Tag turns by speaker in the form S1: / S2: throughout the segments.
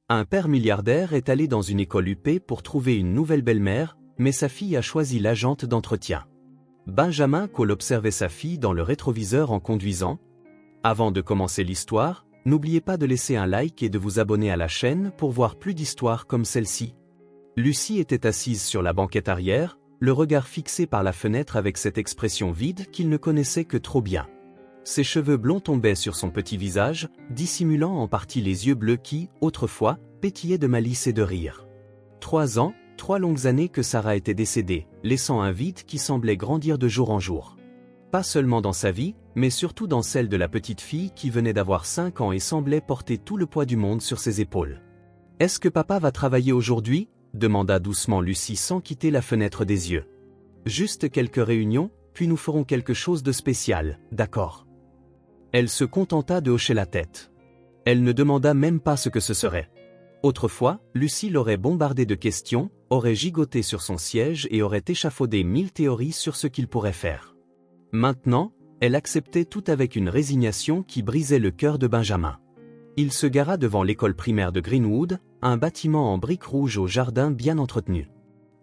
S1: Un père milliardaire est allé dans une école UP pour trouver une nouvelle belle-mère, mais sa fille a choisi l'agente d'entretien. Benjamin Cole observait sa fille dans le rétroviseur en conduisant. Avant de commencer l'histoire, n'oubliez pas de laisser un like et de vous abonner à la chaîne pour voir plus d'histoires comme celle-ci. Lucie était assise sur la banquette arrière, le regard fixé par la fenêtre avec cette expression vide qu'il ne connaissait que trop bien. Ses cheveux blonds tombaient sur son petit visage, dissimulant en partie les yeux bleus qui, autrefois, pétillaient de malice et de rire. 3 ans, 3 longues années que Sarah était décédée, laissant un vide qui semblait grandir de jour en jour. Pas seulement dans sa vie, mais surtout dans celle de la petite fille qui venait d'avoir 5 ans et semblait porter tout le poids du monde sur ses épaules. « Est-ce que papa va travailler aujourd'hui ?» demanda doucement Lucie sans quitter la fenêtre des yeux. « Juste quelques réunions, puis nous ferons quelque chose de spécial, d'accord ?» Elle se contenta de hocher la tête. Elle ne demanda même pas ce que ce serait. Autrefois, Lucie l'aurait bombardé de questions, aurait gigoté sur son siège et aurait échafaudé 1000 théories sur ce qu'il pourrait faire. Maintenant, elle acceptait tout avec une résignation qui brisait le cœur de Benjamin. Il se gara devant l'école primaire de Greenwood, un bâtiment en briques rouges au jardin bien entretenu.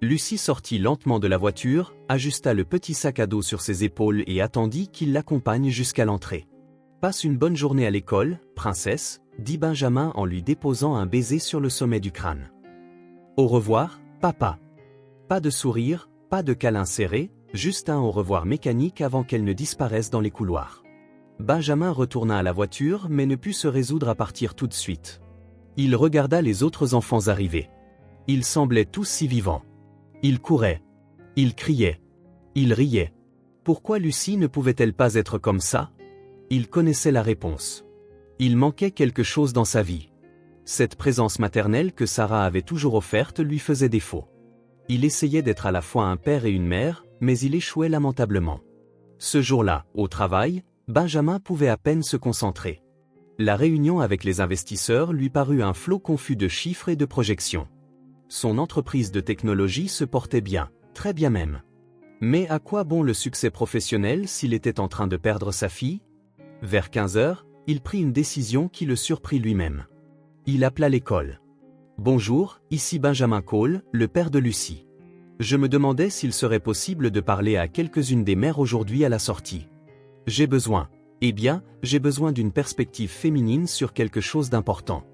S1: Lucie sortit lentement de la voiture, ajusta le petit sac à dos sur ses épaules et attendit qu'il l'accompagne jusqu'à l'entrée. « Passe une bonne journée à l'école, princesse », dit Benjamin en lui déposant un baiser sur le sommet du crâne. « Au revoir, papa. » Pas de sourire, pas de câlin serré, juste un au revoir mécanique avant qu'elle ne disparaisse dans les couloirs. Benjamin retourna à la voiture mais ne put se résoudre à partir tout de suite. Il regarda les autres enfants arriver. Ils semblaient tous si vivants. Ils couraient. Ils criaient. Ils riaient. Pourquoi Lucie ne pouvait-elle pas être comme ça ? Il connaissait la réponse. Il manquait quelque chose dans sa vie. Cette présence maternelle que Sarah avait toujours offerte lui faisait défaut. Il essayait d'être à la fois un père et une mère, mais il échouait lamentablement. Ce jour-là, au travail, Benjamin pouvait à peine se concentrer. La réunion avec les investisseurs lui parut un flot confus de chiffres et de projections. Son entreprise de technologie se portait bien, très bien même. Mais à quoi bon le succès professionnel s'il était en train de perdre sa fille ? Vers 15 heures, il prit une décision qui le surprit lui-même. Il appela l'école. « Bonjour, ici Benjamin Cole, le père de Lucie. Je me demandais s'il serait possible de parler à quelques-unes des mères aujourd'hui à la sortie. J'ai besoin d'une perspective féminine sur quelque chose d'important. »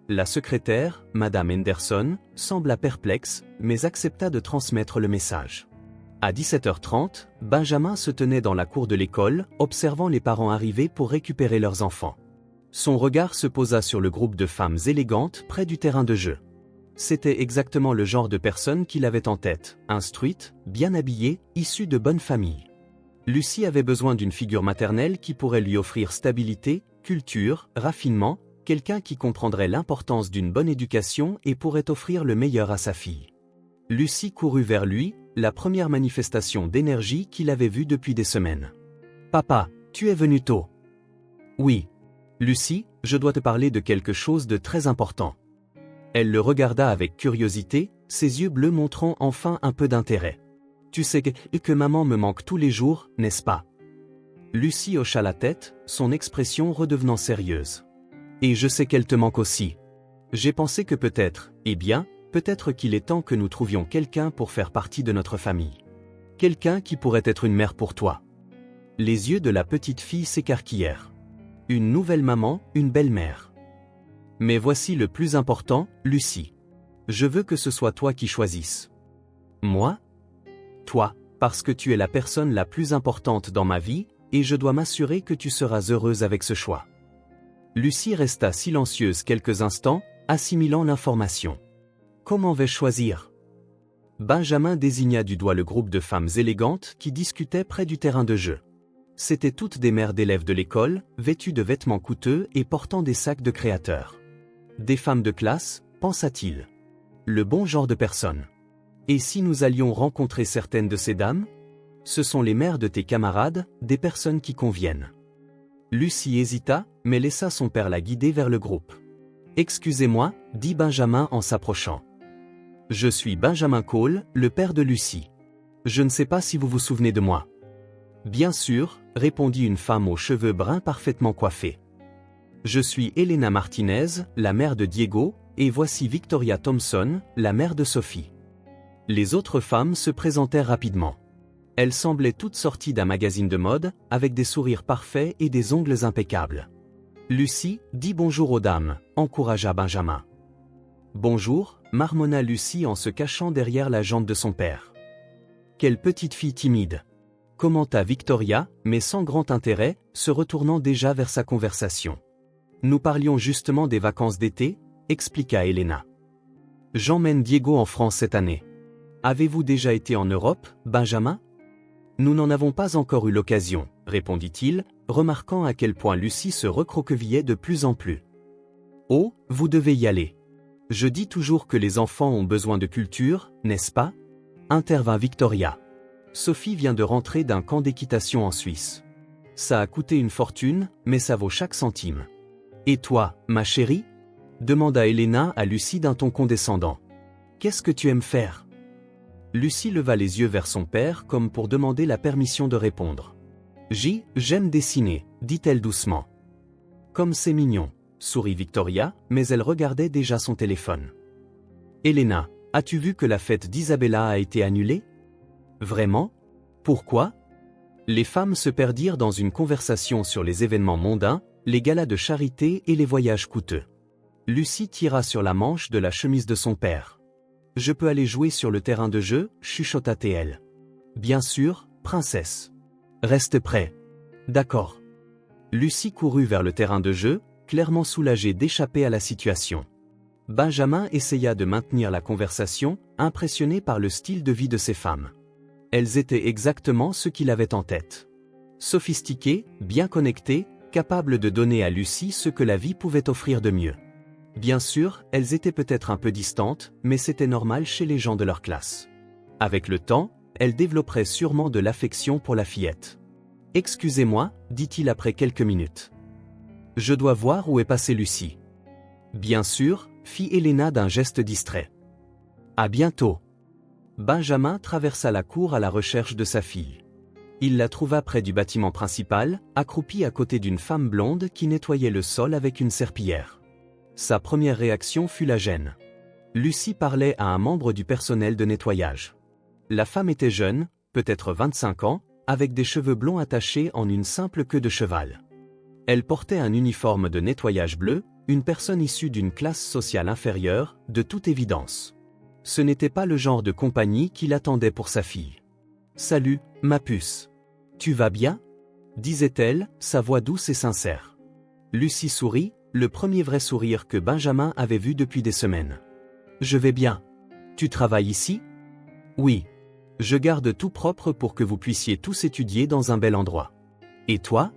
S1: La secrétaire, Madame Henderson, sembla perplexe, mais accepta de transmettre le message. À 17h30, Benjamin se tenait dans la cour de l'école, observant les parents arriver pour récupérer leurs enfants. Son regard se posa sur le groupe de femmes élégantes près du terrain de jeu. C'était exactement le genre de personne qu'il avait en tête, instruite, bien habillée, issue de bonnes familles. Lucie avait besoin d'une figure maternelle qui pourrait lui offrir stabilité, culture, raffinement, quelqu'un qui comprendrait l'importance d'une bonne éducation et pourrait offrir le meilleur à sa fille. Lucie courut vers lui, la première manifestation d'énergie qu'il avait vue depuis des semaines. « Papa, tu es venu tôt. »« Oui. Lucie, je dois te parler de quelque chose de très important. » Elle le regarda avec curiosité, ses yeux bleus montrant enfin un peu d'intérêt. « Tu sais que maman me manque tous les jours, n'est-ce pas ?» Lucie hocha la tête, son expression redevenant sérieuse. « Et je sais qu'elle te manque aussi. J'ai pensé que peut-être qu'il est temps que nous trouvions quelqu'un pour faire partie de notre famille. Quelqu'un qui pourrait être une mère pour toi. » Les yeux de la petite fille s'écarquillèrent. Une nouvelle maman, une belle-mère. « Mais voici le plus important, Lucie. Je veux que ce soit toi qui choisisses. »« Moi ? » ?»« Toi, parce que tu es la personne la plus importante dans ma vie, et je dois m'assurer que tu seras heureuse avec ce choix. » Lucie resta silencieuse quelques instants, assimilant l'information. « Comment vais-je choisir ?» Benjamin désigna du doigt le groupe de femmes élégantes qui discutaient près du terrain de jeu. C'étaient toutes des mères d'élèves de l'école, vêtues de vêtements coûteux et portant des sacs de créateurs. Des femmes de classe, pensa-t-il. Le bon genre de personnes. Et si nous allions rencontrer certaines de ces dames ? Ce sont les mères de tes camarades, des personnes qui conviennent. Lucie hésita, mais laissa son père la guider vers le groupe. « Excusez-moi, » dit Benjamin en s'approchant. « Je suis Benjamin Cole, le père de Lucie. Je ne sais pas si vous vous souvenez de moi. » « Bien sûr, » répondit une femme aux cheveux bruns parfaitement coiffés. « Je suis Elena Martinez, la mère de Diego, Et voici Victoria Thompson, la mère de Sophie. Les autres femmes se présentèrent rapidement. Elles semblaient toutes sorties d'un magazine de mode, avec des sourires parfaits et des ongles impeccables. Lucie, dis bonjour aux dames, encouragea Benjamin. Bonjour, marmonna Lucie en se cachant derrière la jambe de son père. Quelle petite fille timide, commenta Victoria, mais sans grand intérêt, se retournant déjà vers sa conversation. Nous parlions justement des vacances d'été, expliqua Elena. J'emmène Diego en France cette année. Avez-vous déjà été en Europe, Benjamin? Nous n'en avons pas encore eu l'occasion, répondit-il, remarquant à quel point Lucie se recroquevillait de plus en plus. Oh, vous devez y aller. Je dis toujours que les enfants ont besoin de culture, n'est-ce pas? Intervint Victoria. Sophie vient de rentrer d'un camp d'équitation en Suisse. Ça a coûté une fortune, mais ça vaut chaque centime. Et toi, ma chérie? Demanda Elena à Lucie d'un ton condescendant. Qu'est-ce que tu aimes faire? Lucie leva les yeux vers son père comme pour demander la permission de répondre. J'aime dessiner, dit-elle doucement. Comme c'est mignon, sourit Victoria, mais elle regardait déjà son téléphone. Elena, as-tu vu que la fête d'Isabella a été annulée? Vraiment? Pourquoi? Les femmes se perdirent dans une conversation sur les événements mondains, les galas de charité et les voyages coûteux. Lucie tira sur la manche de la chemise de son père. Je peux aller jouer sur le terrain de jeu, chuchota-t-elle. Bien sûr, princesse. Reste prêt. D'accord. Lucie courut vers le terrain de jeu, clairement soulagée d'échapper à la situation. Benjamin essaya de maintenir la conversation, impressionné par le style de vie de ces femmes. Elles étaient exactement ce qu'il avait en tête. Sophistiquées, bien connectées, capables de donner à Lucie ce que la vie pouvait offrir de mieux. Bien sûr, elles étaient peut-être un peu distantes, mais c'était normal chez les gens de leur classe. Avec le temps, elles développeraient sûrement de l'affection pour la fillette. « Excusez-moi, dit-il après quelques minutes. Je dois voir où est passée Lucie. » Bien sûr, fit Elena d'un geste distrait. À bientôt. Benjamin traversa la cour à la recherche de sa fille. Il la trouva près du bâtiment principal, accroupie à côté d'une femme blonde qui nettoyait le sol avec une serpillière. Sa première réaction fut la gêne. Lucie parlait à un membre du personnel de nettoyage. La femme était jeune, peut-être 25 ans, avec des cheveux blonds attachés en une simple queue de cheval. Elle portait un uniforme de nettoyage bleu, une personne issue d'une classe sociale inférieure, de toute évidence. Ce n'était pas le genre de compagnie qu'il attendait pour sa fille. « Salut, ma puce. Tu vas bien ?» disait-elle, sa voix douce et sincère. Lucie sourit, le premier vrai sourire que Benjamin avait vu depuis des semaines. « Je vais bien. Tu travailles ici ? » ? « Oui. Je garde tout propre pour que vous puissiez tous étudier dans un bel endroit. Et toi ?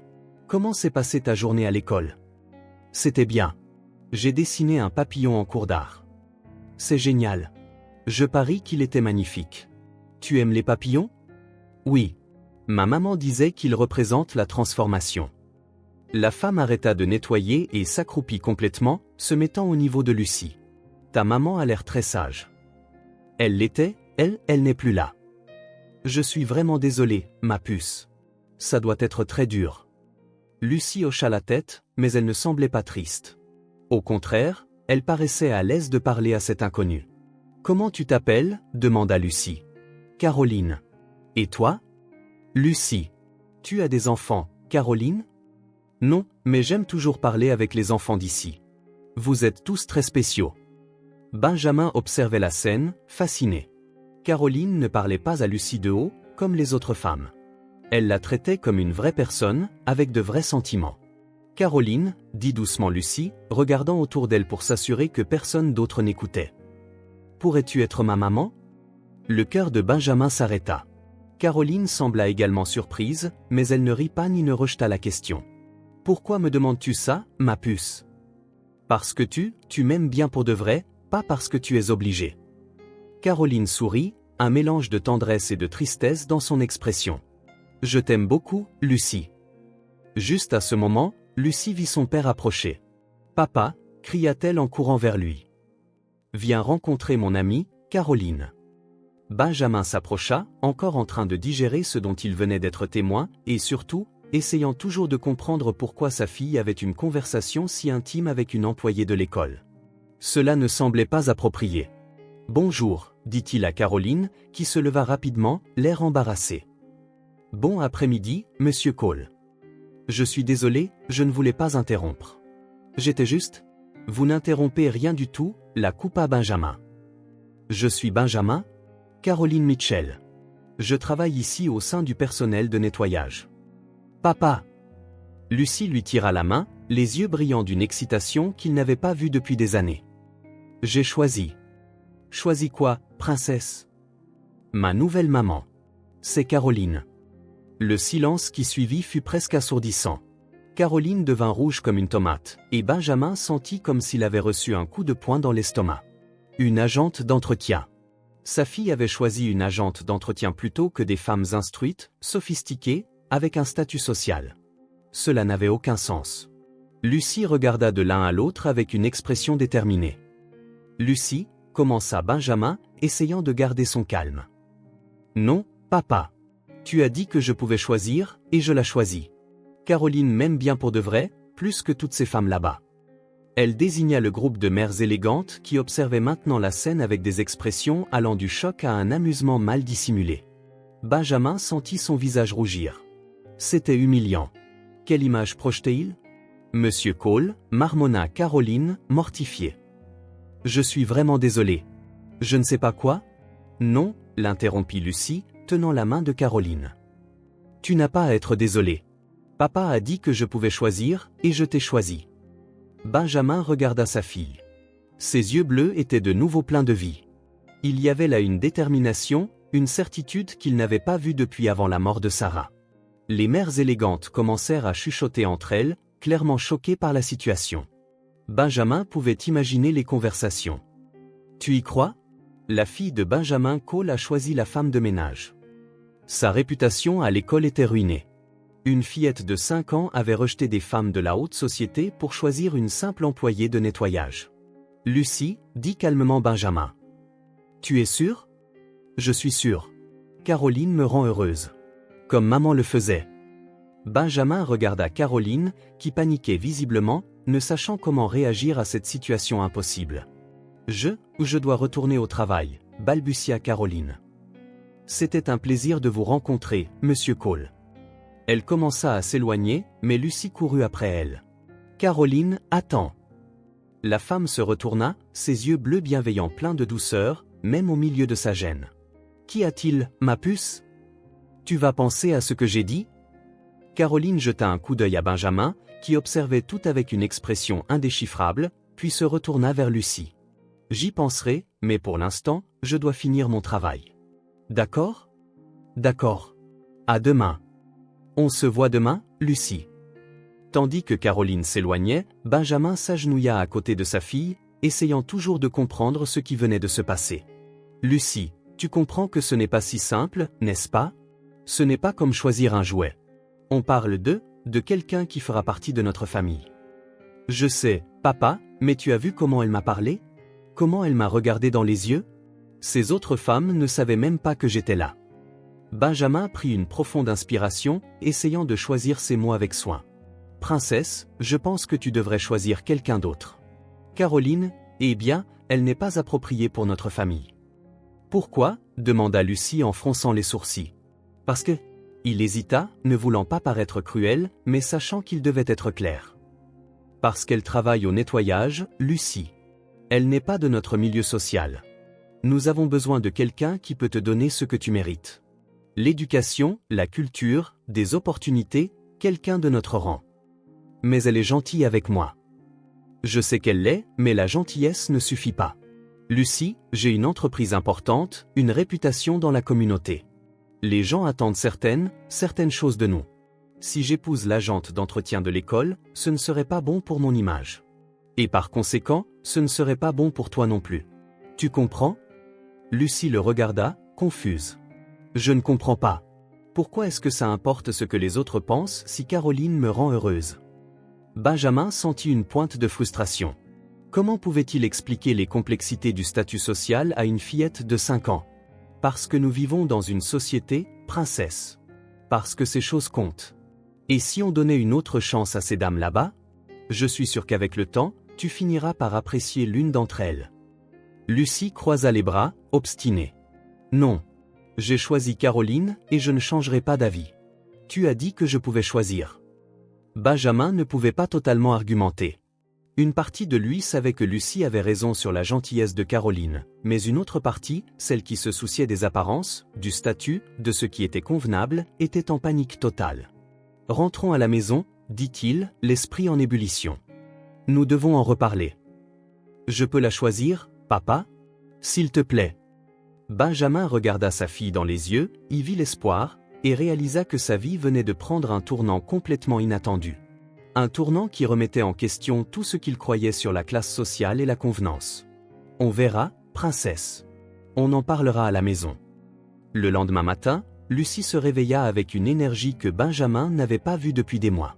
S1: Comment s'est passée ta journée à l'école ? » ? « C'était bien. J'ai dessiné un papillon en cours d'art. » »« C'est génial. Je parie qu'il était magnifique. Tu aimes les papillons ? » ?»« Oui. Ma maman disait qu'ils représentent la transformation. » La femme arrêta de nettoyer et s'accroupit complètement, se mettant au niveau de Lucie. « Ta maman a l'air très sage. » »« Elle l'était, elle n'est plus là. »« Je suis vraiment désolée, ma puce. Ça doit être très dur. » Lucie hocha la tête, mais elle ne semblait pas triste. Au contraire, elle paraissait à l'aise de parler à cet inconnu. « Comment tu t'appelles ? » demanda Lucie. « Caroline. Et toi ? » « Lucie. Tu as des enfants, Caroline ? » ?»« Non, mais j'aime toujours parler avec les enfants d'ici. Vous êtes tous très spéciaux. » Benjamin observait la scène, fasciné. Caroline ne parlait pas à Lucie de haut, comme les autres femmes. Elle la traitait comme une vraie personne, avec de vrais sentiments. « Caroline, » dit doucement Lucie, regardant autour d'elle pour s'assurer que personne d'autre n'écoutait. « Pourrais-tu être ma maman ?» Le cœur de Benjamin s'arrêta. Caroline sembla également surprise, mais elle ne rit pas ni ne rejeta la question. « Pourquoi me demandes-tu ça, ma puce ? » Parce que tu m'aimes bien pour de vrai, pas parce que tu es obligée. Caroline sourit, un mélange de tendresse et de tristesse dans son expression. « Je t'aime beaucoup, Lucie. » Juste à ce moment, Lucie vit son père approcher. « Papa » cria-t-elle en courant vers lui. « Viens rencontrer mon amie, Caroline. » Benjamin s'approcha, encore en train de digérer ce dont il venait d'être témoin, et surtout, essayant toujours de comprendre pourquoi sa fille avait une conversation si intime avec une employée de l'école. Cela ne semblait pas approprié. Bonjour, dit-il à Caroline, qui se leva rapidement, l'air embarrassé. Bon après-midi, monsieur Cole. Je suis désolé, je ne voulais pas interrompre. J'étais juste. Vous n'interrompez rien du tout, la coupa Benjamin. Je suis Benjamin? Caroline Mitchell. Je travaille ici au sein du personnel de nettoyage. Papa. Lucie lui tira la main, les yeux brillants d'une excitation qu'il n'avait pas vue depuis des années. J'ai choisi. Choisi quoi, princesse? Ma nouvelle maman. C'est Caroline. Le silence qui suivit fut presque assourdissant. Caroline devint rouge comme une tomate, et Benjamin sentit comme s'il avait reçu un coup de poing dans l'estomac. Une agente d'entretien. Sa fille avait choisi une agente d'entretien plutôt que des femmes instruites, sophistiquées, avec un statut social. Cela n'avait aucun sens. Lucie regarda de l'un à l'autre avec une expression déterminée. Lucie, commença Benjamin, essayant de garder son calme. Non, papa. Tu as dit que je pouvais choisir, et je la choisis. Caroline m'aime bien pour de vrai, plus que toutes ces femmes là-bas. Elle désigna le groupe de mères élégantes qui observaient maintenant la scène avec des expressions allant du choc à un amusement mal dissimulé. Benjamin sentit son visage rougir. C'était humiliant. Quelle image projetait-il? Monsieur Cole, marmonna Caroline, mortifiée. Je suis vraiment désolé. Je ne sais pas quoi? Non, l'interrompit Lucie, tenant la main de Caroline. Tu n'as pas à être désolé. Papa a dit que je pouvais choisir, et je t'ai choisi. Benjamin regarda sa fille. Ses yeux bleus étaient de nouveau pleins de vie. Il y avait là une détermination, une certitude qu'il n'avait pas vue depuis avant la mort de Sarah. Les mères élégantes commencèrent à chuchoter entre elles, clairement choquées par la situation. Benjamin pouvait imaginer les conversations. Tu y crois? La fille de Benjamin Cole a choisi la femme de ménage. Sa réputation à l'école était ruinée. Une fillette de 5 ans avait rejeté des femmes de la haute société pour choisir une simple employée de nettoyage. Lucie, dit calmement Benjamin. Tu es sûr? Je suis sûr. Caroline me rend heureuse. Comme maman le faisait. Benjamin regarda Caroline, qui paniquait visiblement, ne sachant comment réagir à cette situation impossible. Je dois retourner au travail, balbutia Caroline. C'était un plaisir de vous rencontrer, monsieur Cole. Elle commença à s'éloigner, mais Lucie courut après elle. Caroline, attends. La femme se retourna, ses yeux bleus bienveillants pleins de douceur, même au milieu de sa gêne. Qu'y a-t-il, ma puce? Tu vas penser à ce que j'ai dit? Caroline jeta un coup d'œil à Benjamin, qui observait tout avec une expression indéchiffrable, puis se retourna vers Lucie. J'y penserai, mais pour l'instant, je dois finir mon travail. D'accord? D'accord. À demain. On se voit demain, Lucie. Tandis que Caroline s'éloignait, Benjamin s'agenouilla à côté de sa fille, essayant toujours de comprendre ce qui venait de se passer. Lucie, tu comprends que ce n'est pas si simple, n'est-ce pas? Ce n'est pas comme choisir un jouet. On parle de quelqu'un qui fera partie de notre famille. Je sais, papa, mais tu as vu comment elle m'a parlé? Comment elle m'a regardé dans les yeux? Ces autres femmes ne savaient même pas que j'étais là. Benjamin prit une profonde inspiration, essayant de choisir ses mots avec soin. Princesse, je pense que tu devrais choisir quelqu'un d'autre. Caroline, eh bien, elle n'est pas appropriée pour notre famille. Pourquoi? Demanda Lucie en fronçant les sourcils. Parce que... Il hésita, ne voulant pas paraître cruel, mais sachant qu'il devait être clair. Parce qu'elle travaille au nettoyage, Lucie. Elle n'est pas de notre milieu social. Nous avons besoin de quelqu'un qui peut te donner ce que tu mérites. L'éducation, la culture, des opportunités, quelqu'un de notre rang. Mais elle est gentille avec moi. Je sais qu'elle l'est, mais la gentillesse ne suffit pas. Lucie, j'ai une entreprise importante, une réputation dans la communauté. Les gens attendent certaines choses de nous. Si j'épouse l'agente d'entretien de l'école, ce ne serait pas bon pour mon image. Et par conséquent, ce ne serait pas bon pour toi non plus. Tu comprends? Lucie le regarda, confuse. Je ne comprends pas. Pourquoi est-ce que ça importe ce que les autres pensent si Caroline me rend heureuse? Benjamin sentit une pointe de frustration. Comment pouvait-il expliquer les complexités du statut social à une fillette de 5 ans? Parce que nous vivons dans une société, princesse. Parce que ces choses comptent. Et si on donnait une autre chance à ces dames là-bas? Je suis sûr qu'avec le temps, tu finiras par apprécier l'une d'entre elles. Lucie croisa les bras, obstinée. Non. J'ai choisi Caroline et je ne changerai pas d'avis. Tu as dit que je pouvais choisir. Benjamin ne pouvait pas totalement argumenter. Une partie de lui savait que Lucie avait raison sur la gentillesse de Caroline, mais une autre partie, celle qui se souciait des apparences, du statut, de ce qui était convenable, était en panique totale. « Rentrons à la maison », dit-il, l'esprit en ébullition. « Nous devons en reparler. »« Je peux la choisir, papa ? S'il te plaît. » Benjamin regarda sa fille dans les yeux, y vit l'espoir, et réalisa que sa vie venait de prendre un tournant complètement inattendu. Un tournant qui remettait en question tout ce qu'il croyait sur la classe sociale et la convenance. On verra, princesse. On en parlera à la maison. Le lendemain matin, Lucie se réveilla avec une énergie que Benjamin n'avait pas vue depuis des mois.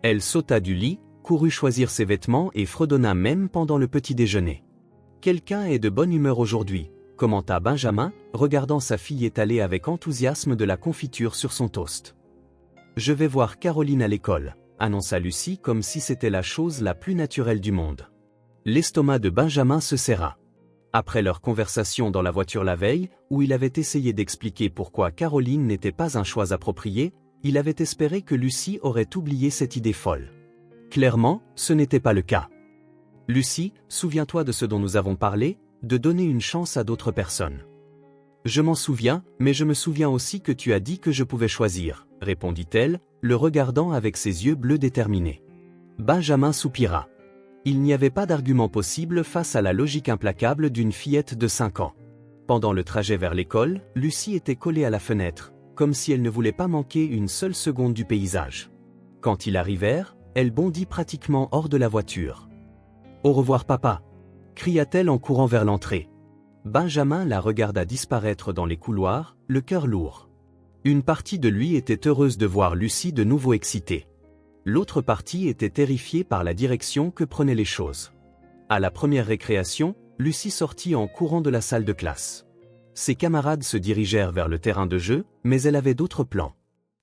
S1: Elle sauta du lit, courut choisir ses vêtements et fredonna même pendant le petit déjeuner. « Quelqu'un est de bonne humeur aujourd'hui », commenta Benjamin, regardant sa fille étaler avec enthousiasme de la confiture sur son toast. « Je vais voir Caroline à l'école », annonça Lucie comme si c'était la chose la plus naturelle du monde. L'estomac de Benjamin se serra. Après leur conversation dans la voiture la veille, où il avait essayé d'expliquer pourquoi Caroline n'était pas un choix approprié, il avait espéré que Lucie aurait oublié cette idée folle. Clairement, ce n'était pas le cas. « Lucie, souviens-toi de ce dont nous avons parlé, de donner une chance à d'autres personnes. »« Je m'en souviens, mais je me souviens aussi que tu as dit que je pouvais choisir, » répondit-elle, le regardant avec ses yeux bleus déterminés. Benjamin soupira. Il n'y avait pas d'argument possible face à la logique implacable d'une fillette de 5 ans. Pendant le trajet vers l'école, Lucie était collée à la fenêtre, comme si elle ne voulait pas manquer une seule seconde du paysage. Quand ils arrivèrent, elle bondit pratiquement hors de la voiture. « Au revoir papa !» cria-t-elle en courant vers l'entrée. Benjamin la regarda disparaître dans les couloirs, le cœur lourd. Une partie de lui était heureuse de voir Lucie de nouveau excitée. L'autre partie était terrifiée par la direction que prenaient les choses. À la première récréation, Lucie sortit en courant de la salle de classe. Ses camarades se dirigèrent vers le terrain de jeu, mais elle avait d'autres plans.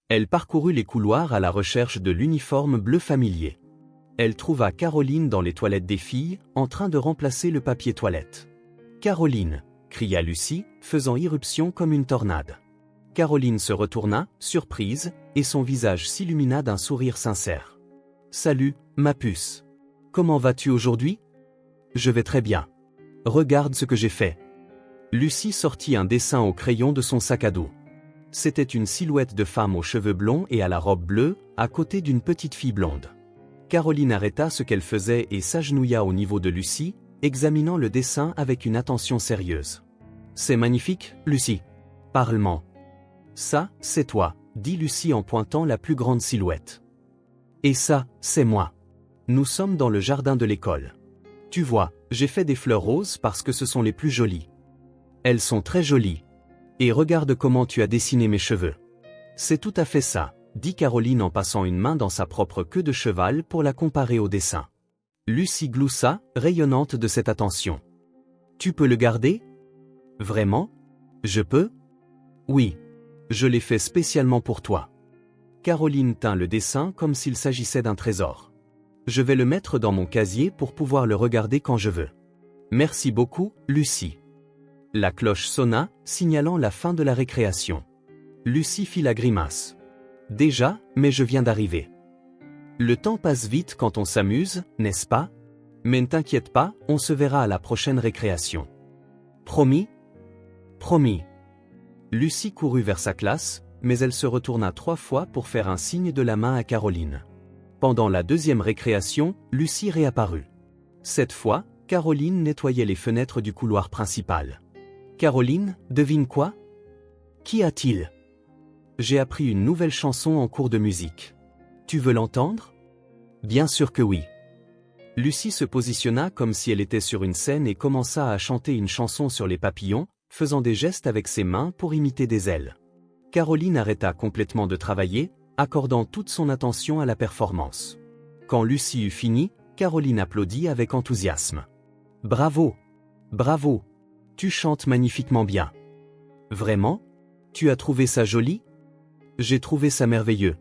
S1: Elle parcourut les couloirs à la recherche de l'uniforme bleu familier. Elle trouva Caroline dans les toilettes des filles, en train de remplacer le papier toilette. « Caroline !» cria Lucie, faisant irruption comme une tornade. Caroline se retourna, surprise, et son visage s'illumina d'un sourire sincère. « Salut, ma puce. Comment vas-tu aujourd'hui ? » « Je vais très bien. Regarde ce que j'ai fait. » Lucie sortit un dessin au crayon de son sac à dos. C'était une silhouette de femme aux cheveux blonds et à la robe bleue, à côté d'une petite fille blonde. Caroline arrêta ce qu'elle faisait et s'agenouilla au niveau de Lucie, examinant le dessin avec une attention sérieuse. « C'est magnifique, Lucie. Parlement. »« Ça, c'est toi, » dit Lucie en pointant la plus grande silhouette. « Et ça, c'est moi. Nous sommes dans le jardin de l'école. Tu vois, j'ai fait des fleurs roses parce que ce sont les plus jolies. Elles sont très jolies. Et regarde comment tu as dessiné mes cheveux. C'est tout à fait ça, » dit Caroline en passant une main dans sa propre queue de cheval pour la comparer au dessin. Lucie gloussa, rayonnante de cette attention. « Tu peux le garder ? Vraiment ? Je peux ? Oui. Je l'ai fait spécialement pour toi. » Caroline tint le dessin comme s'il s'agissait d'un trésor. « Je vais le mettre dans mon casier pour pouvoir le regarder quand je veux. Merci beaucoup, Lucie. » La cloche sonna, signalant la fin de la récréation. Lucie fit la grimace. « Déjà, mais je viens d'arriver. » Le temps passe vite quand on s'amuse, n'est-ce pas ? Mais ne t'inquiète pas, on se verra à la prochaine récréation. Promis ? Promis. Lucie courut vers sa classe, mais elle se retourna 3 fois pour faire un signe de la main à Caroline. Pendant la deuxième récréation, Lucie réapparut. Cette fois, Caroline nettoyait les fenêtres du couloir principal. « Caroline, devine quoi ? Qu'y a-t-il ? J'ai appris une nouvelle chanson en cours de musique. Tu veux l'entendre ? Bien sûr que oui. » Lucie se positionna comme si elle était sur une scène et commença à chanter une chanson sur les papillons, faisant des gestes avec ses mains pour imiter des ailes. Caroline arrêta complètement de travailler, accordant toute son attention à la performance. Quand Lucie eut fini, Caroline applaudit avec enthousiasme. « Bravo! Bravo! Tu chantes magnifiquement bien. » « Vraiment ? Tu as trouvé ça joli ? » « J'ai trouvé ça merveilleux.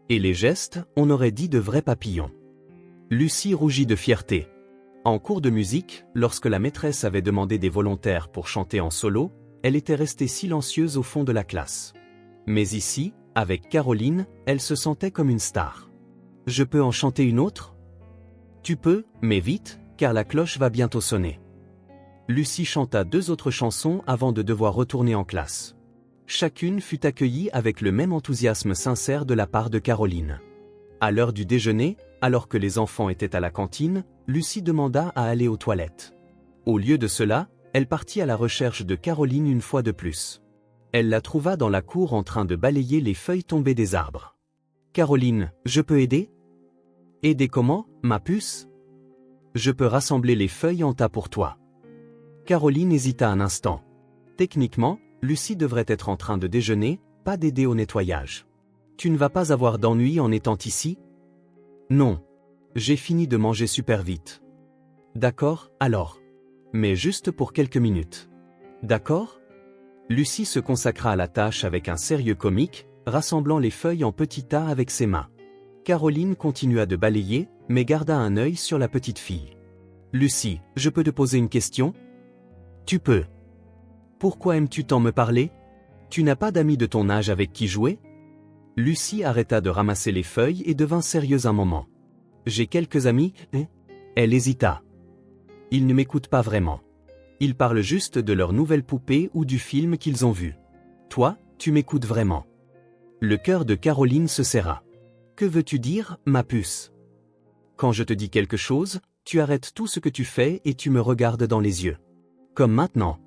S1: Et les gestes, on aurait dit de vrais papillons. » Lucie rougit de fierté. En cours de musique, lorsque la maîtresse avait demandé des volontaires pour chanter en solo, elle était restée silencieuse au fond de la classe. Mais ici, avec Caroline, elle se sentait comme une star. Je peux en chanter une autre? Tu peux, mais vite, car la cloche va bientôt sonner. Lucie chanta 2 autres chansons avant de devoir retourner en classe. Chacune fut accueillie avec le même enthousiasme sincère de la part de Caroline. À l'heure du déjeuner, alors que les enfants étaient à la cantine, Lucie demanda à aller aux toilettes. Au lieu de cela, elle partit à la recherche de Caroline une fois de plus. Elle la trouva dans la cour en train de balayer les feuilles tombées des arbres. « Caroline, je peux aider? » « Aider comment, ma puce? »« Je peux rassembler les feuilles en tas pour toi. » Caroline hésita un instant. Techniquement, Lucie devrait être en train de déjeuner, pas d'aider au nettoyage. « Tu ne vas pas avoir d'ennui en étant ici? » « Non. J'ai fini de manger super vite. »« D'accord, alors. Mais juste pour quelques minutes. »« D'accord ?» Lucie se consacra à la tâche avec un sérieux comique, rassemblant les feuilles en petits tas avec ses mains. Caroline continua de balayer, mais garda un œil sur la petite fille. « Lucie, je peux te poser une question? »« Tu peux. »« Pourquoi aimes-tu tant me parler? Tu n'as pas d'amis de ton âge avec qui jouer? » Lucie arrêta de ramasser les feuilles et devint sérieuse un moment. « J'ai quelques amis, hein ?» Elle hésita. « Ils ne m'écoutent pas vraiment. Ils parlent juste de leur nouvelle poupée ou du film qu'ils ont vu. Toi, tu m'écoutes vraiment. » Le cœur de Caroline se serra. « Que veux-tu dire, ma puce? Quand je te dis quelque chose, tu arrêtes tout ce que tu fais et tu me regardes dans les yeux. Comme maintenant. »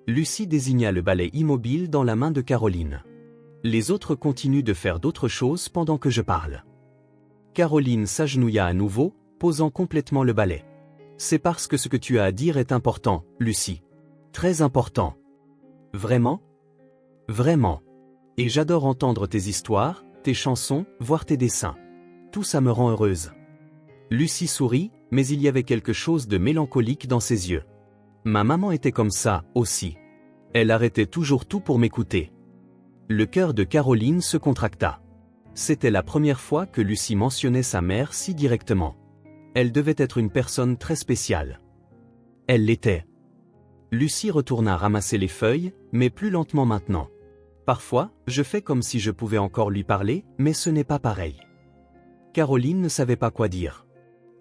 S1: Lucie désigna le balai immobile dans la main de Caroline. Les autres continuent de faire d'autres choses pendant que je parle. Caroline s'agenouilla à nouveau, posant complètement le balai. C'est parce que ce que tu as à dire est important, Lucie. Très important. Vraiment? Vraiment. Et j'adore entendre tes histoires, tes chansons, voir tes dessins. Tout ça me rend heureuse. Lucie sourit, mais il y avait quelque chose de mélancolique dans ses yeux. Ma maman était comme ça, aussi. Elle arrêtait toujours tout pour m'écouter. Le cœur de Caroline se contracta. C'était la première fois que Lucie mentionnait sa mère si directement. Elle devait être une personne très spéciale. Elle l'était. Lucie retourna ramasser les feuilles, mais plus lentement maintenant. Parfois, je fais comme si je pouvais encore lui parler, mais ce n'est pas pareil. Caroline ne savait pas quoi dire.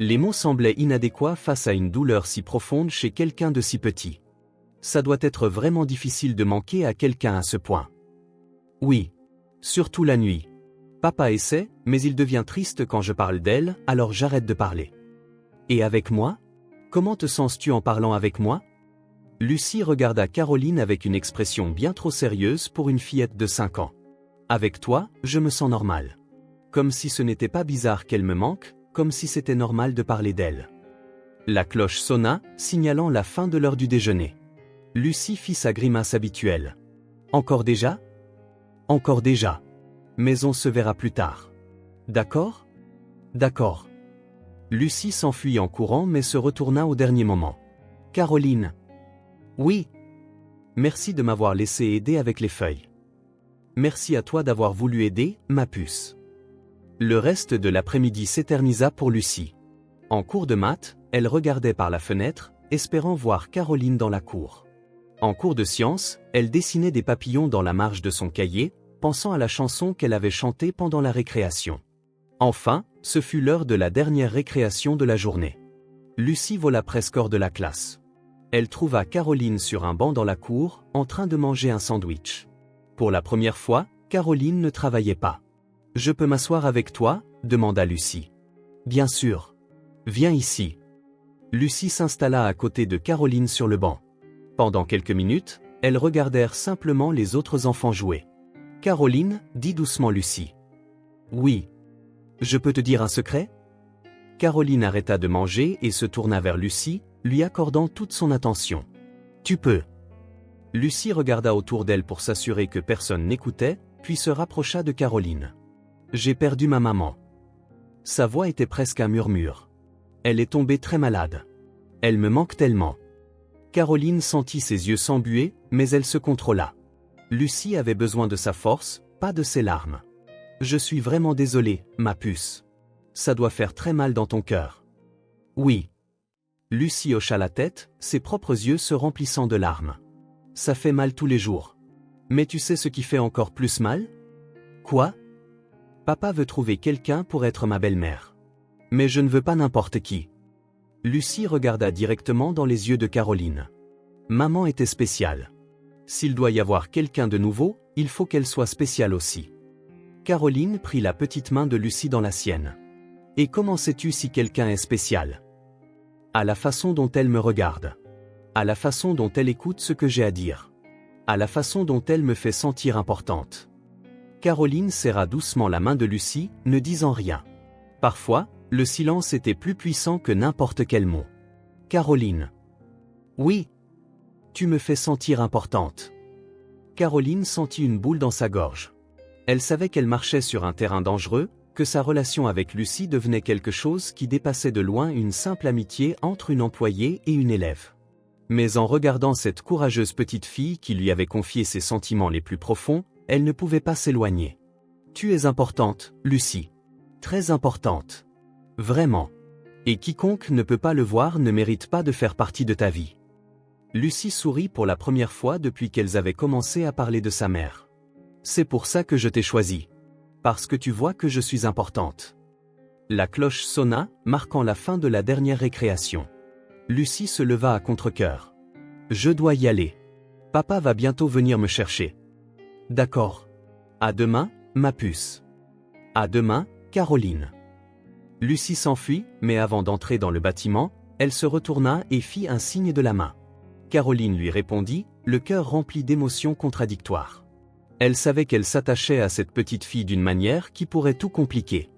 S1: Les mots semblaient inadéquats face à une douleur si profonde chez quelqu'un de si petit. Ça doit être vraiment difficile de manquer à quelqu'un à ce point. Oui. Surtout la nuit. Papa essaie, mais il devient triste quand je parle d'elle, alors j'arrête de parler. Et avec moi? Comment te sens-tu en parlant avec moi? Lucie regarda Caroline avec une expression bien trop sérieuse pour une fillette de 5 ans. Avec toi, je me sens normale. Comme si ce n'était pas bizarre qu'elle me manque, comme si c'était normal de parler d'elle. La cloche sonna, signalant la fin de l'heure du déjeuner. Lucie fit sa grimace habituelle. Encore déjà? Encore déjà. Mais on se verra plus tard. D'accord? D'accord. Lucie s'enfuit en courant mais se retourna au dernier moment. Caroline. Oui. Merci de m'avoir laissé aider avec les feuilles. Merci à toi d'avoir voulu aider, ma puce. Le reste de l'après-midi s'éternisa pour Lucie. En cours de maths, elle regardait par la fenêtre, espérant voir Caroline dans la cour. En cours de sciences, elle dessinait des papillons dans la marge de son cahier, pensant à la chanson qu'elle avait chantée pendant la récréation. Enfin, ce fut l'heure de la dernière récréation de la journée. Lucie vola presque hors de la classe. Elle trouva Caroline sur un banc dans la cour, en train de manger un sandwich. Pour la première fois, Caroline ne travaillait pas. « Je peux m'asseoir avec toi ?» demanda Lucie. « Bien sûr. Viens ici. » Lucie s'installa à côté de Caroline sur le banc. Pendant quelques minutes, elles regardèrent simplement les autres enfants jouer. « Caroline, dit doucement Lucie. »« Oui. Je peux te dire un secret ?» Caroline arrêta de manger et se tourna vers Lucie, lui accordant toute son attention. « Tu peux. » Lucie regarda autour d'elle pour s'assurer que personne n'écoutait, puis se rapprocha de Caroline. « J'ai perdu ma maman. » Sa voix était presque un murmure. Elle est tombée très malade. Elle me manque tellement. Caroline sentit ses yeux s'embuer, mais elle se contrôla. Lucie avait besoin de sa force, pas de ses larmes. « Je suis vraiment désolée, ma puce. Ça doit faire très mal dans ton cœur. » « Oui. » Lucie hocha la tête, ses propres yeux se remplissant de larmes. Ça fait mal tous les jours. Mais tu sais ce qui fait encore plus mal? Quoi? Papa veut trouver quelqu'un pour être ma belle-mère. Mais je ne veux pas n'importe qui. Lucie regarda directement dans les yeux de Caroline. Maman était spéciale. S'il doit y avoir quelqu'un de nouveau, il faut qu'elle soit spéciale aussi. Caroline prit la petite main de Lucie dans la sienne. Et comment sais-tu si quelqu'un est spécial? À la façon dont elle me regarde. À la façon dont elle écoute ce que j'ai à dire. À la façon dont elle me fait sentir importante. Caroline serra doucement la main de Lucie, ne disant rien. Parfois, le silence était plus puissant que n'importe quel mot. Caroline. Oui. Tu me fais sentir importante. Caroline sentit une boule dans sa gorge. Elle savait qu'elle marchait sur un terrain dangereux, que sa relation avec Lucie devenait quelque chose qui dépassait de loin une simple amitié entre une employée et une élève. Mais en regardant cette courageuse petite fille qui lui avait confié ses sentiments les plus profonds, elle ne pouvait pas s'éloigner. Tu es importante, Lucie. Très importante. Vraiment. Et quiconque ne peut pas le voir ne mérite pas de faire partie de ta vie. Lucie sourit pour la première fois depuis qu'elles avaient commencé à parler de sa mère. C'est pour ça que je t'ai choisi. Parce que tu vois que je suis importante. La cloche sonna, marquant la fin de la dernière récréation. Lucie se leva à contre-cœur. Je dois y aller. Papa va bientôt venir me chercher. D'accord. À demain, ma puce. À demain, Caroline. Lucie s'enfuit, mais avant d'entrer dans le bâtiment, elle se retourna et fit un signe de la main. Caroline lui répondit, le cœur rempli d'émotions contradictoires. Elle savait qu'elle s'attachait à cette petite fille d'une manière qui pourrait tout compliquer.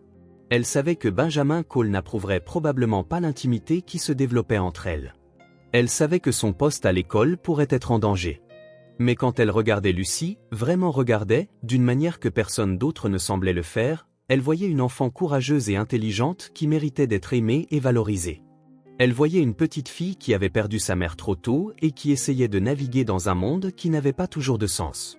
S1: Elle savait que Benjamin Cole n'approuverait probablement pas l'intimité qui se développait entre elles. Elle savait que son poste à l'école pourrait être en danger. Mais quand elle regardait Lucie, vraiment regardait, d'une manière que personne d'autre ne semblait le faire, elle voyait une enfant courageuse et intelligente qui méritait d'être aimée et valorisée. Elle voyait une petite fille qui avait perdu sa mère trop tôt et qui essayait de naviguer dans un monde qui n'avait pas toujours de sens.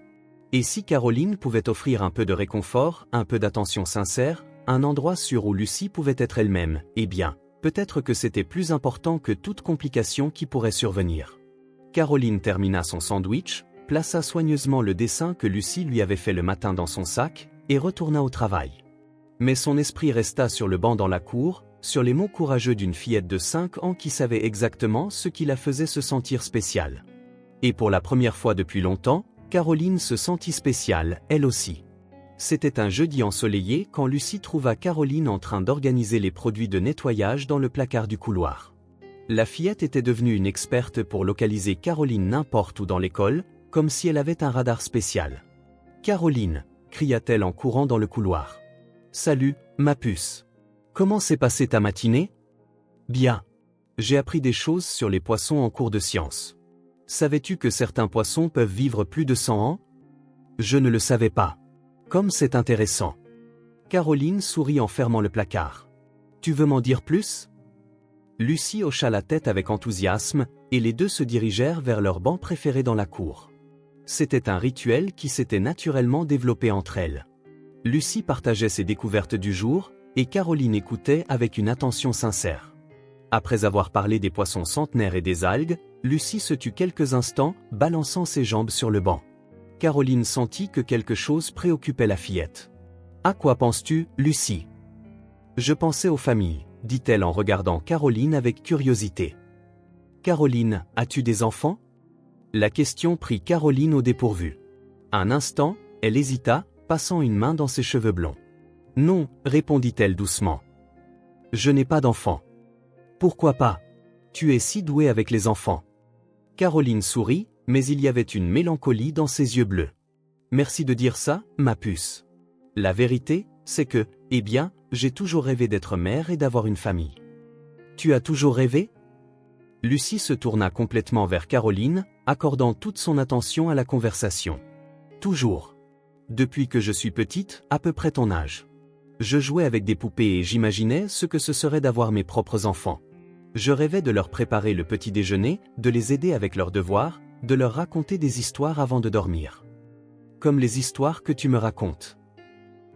S1: Et si Caroline pouvait offrir un peu de réconfort, un peu d'attention sincère, un endroit sûr où Lucie pouvait être elle-même, eh bien, peut-être que c'était plus important que toute complication qui pourrait survenir. Caroline termina son sandwich, plaça soigneusement le dessin que Lucie lui avait fait le matin dans son sac, et retourna au travail. Mais son esprit resta sur le banc dans la cour, sur les mots courageux d'une fillette de 5 ans qui savait exactement ce qui la faisait se sentir spéciale. Et pour la première fois depuis longtemps, Caroline se sentit spéciale, elle aussi. C'était un jeudi ensoleillé quand Lucie trouva Caroline en train d'organiser les produits de nettoyage dans le placard du couloir. La fillette était devenue une experte pour localiser Caroline n'importe où dans l'école, comme si elle avait un radar spécial. « Caroline !» cria-t-elle en courant dans le couloir. « Salut, ma puce. Comment s'est passée ta matinée? » Bien. J'ai appris des choses sur les poissons en cours de sciences. Savais-tu que certains poissons peuvent vivre plus de 100 ans? Je ne le savais pas. Comme c'est intéressant. Caroline sourit en fermant le placard. Tu veux m'en dire plus? Lucie hocha la tête avec enthousiasme, et les deux se dirigèrent vers leur banc préféré dans la cour. C'était un rituel qui s'était naturellement développé entre elles. Lucie partageait ses découvertes du jour, et Caroline écoutait avec une attention sincère. Après avoir parlé des poissons centenaires et des algues, Lucie se tut quelques instants, balançant ses jambes sur le banc. Caroline sentit que quelque chose préoccupait la fillette. « À quoi penses-tu, Lucie ?» « Je pensais aux familles, » dit-elle en regardant Caroline avec curiosité. « Caroline, as-tu des enfants ?» La question prit Caroline au dépourvu. Un instant, elle hésita, passant une main dans ses cheveux blonds. « Non, » répondit-elle doucement. « Je n'ai pas d'enfants. »« Pourquoi pas? Tu es si douée avec les enfants. » Caroline sourit, mais il y avait une mélancolie dans ses yeux bleus. « Merci de dire ça, ma puce. La vérité, c'est que, eh bien, j'ai toujours rêvé d'être mère et d'avoir une famille. » Tu as toujours rêvé? Lucie se tourna complètement vers Caroline, accordant toute son attention à la conversation. « Toujours. Depuis que je suis petite, à peu près ton âge. Je jouais avec des poupées et j'imaginais ce que ce serait d'avoir mes propres enfants. Je rêvais de leur préparer le petit déjeuner, de les aider avec leurs devoirs, de leur raconter des histoires avant de dormir. Comme les histoires que tu me racontes. »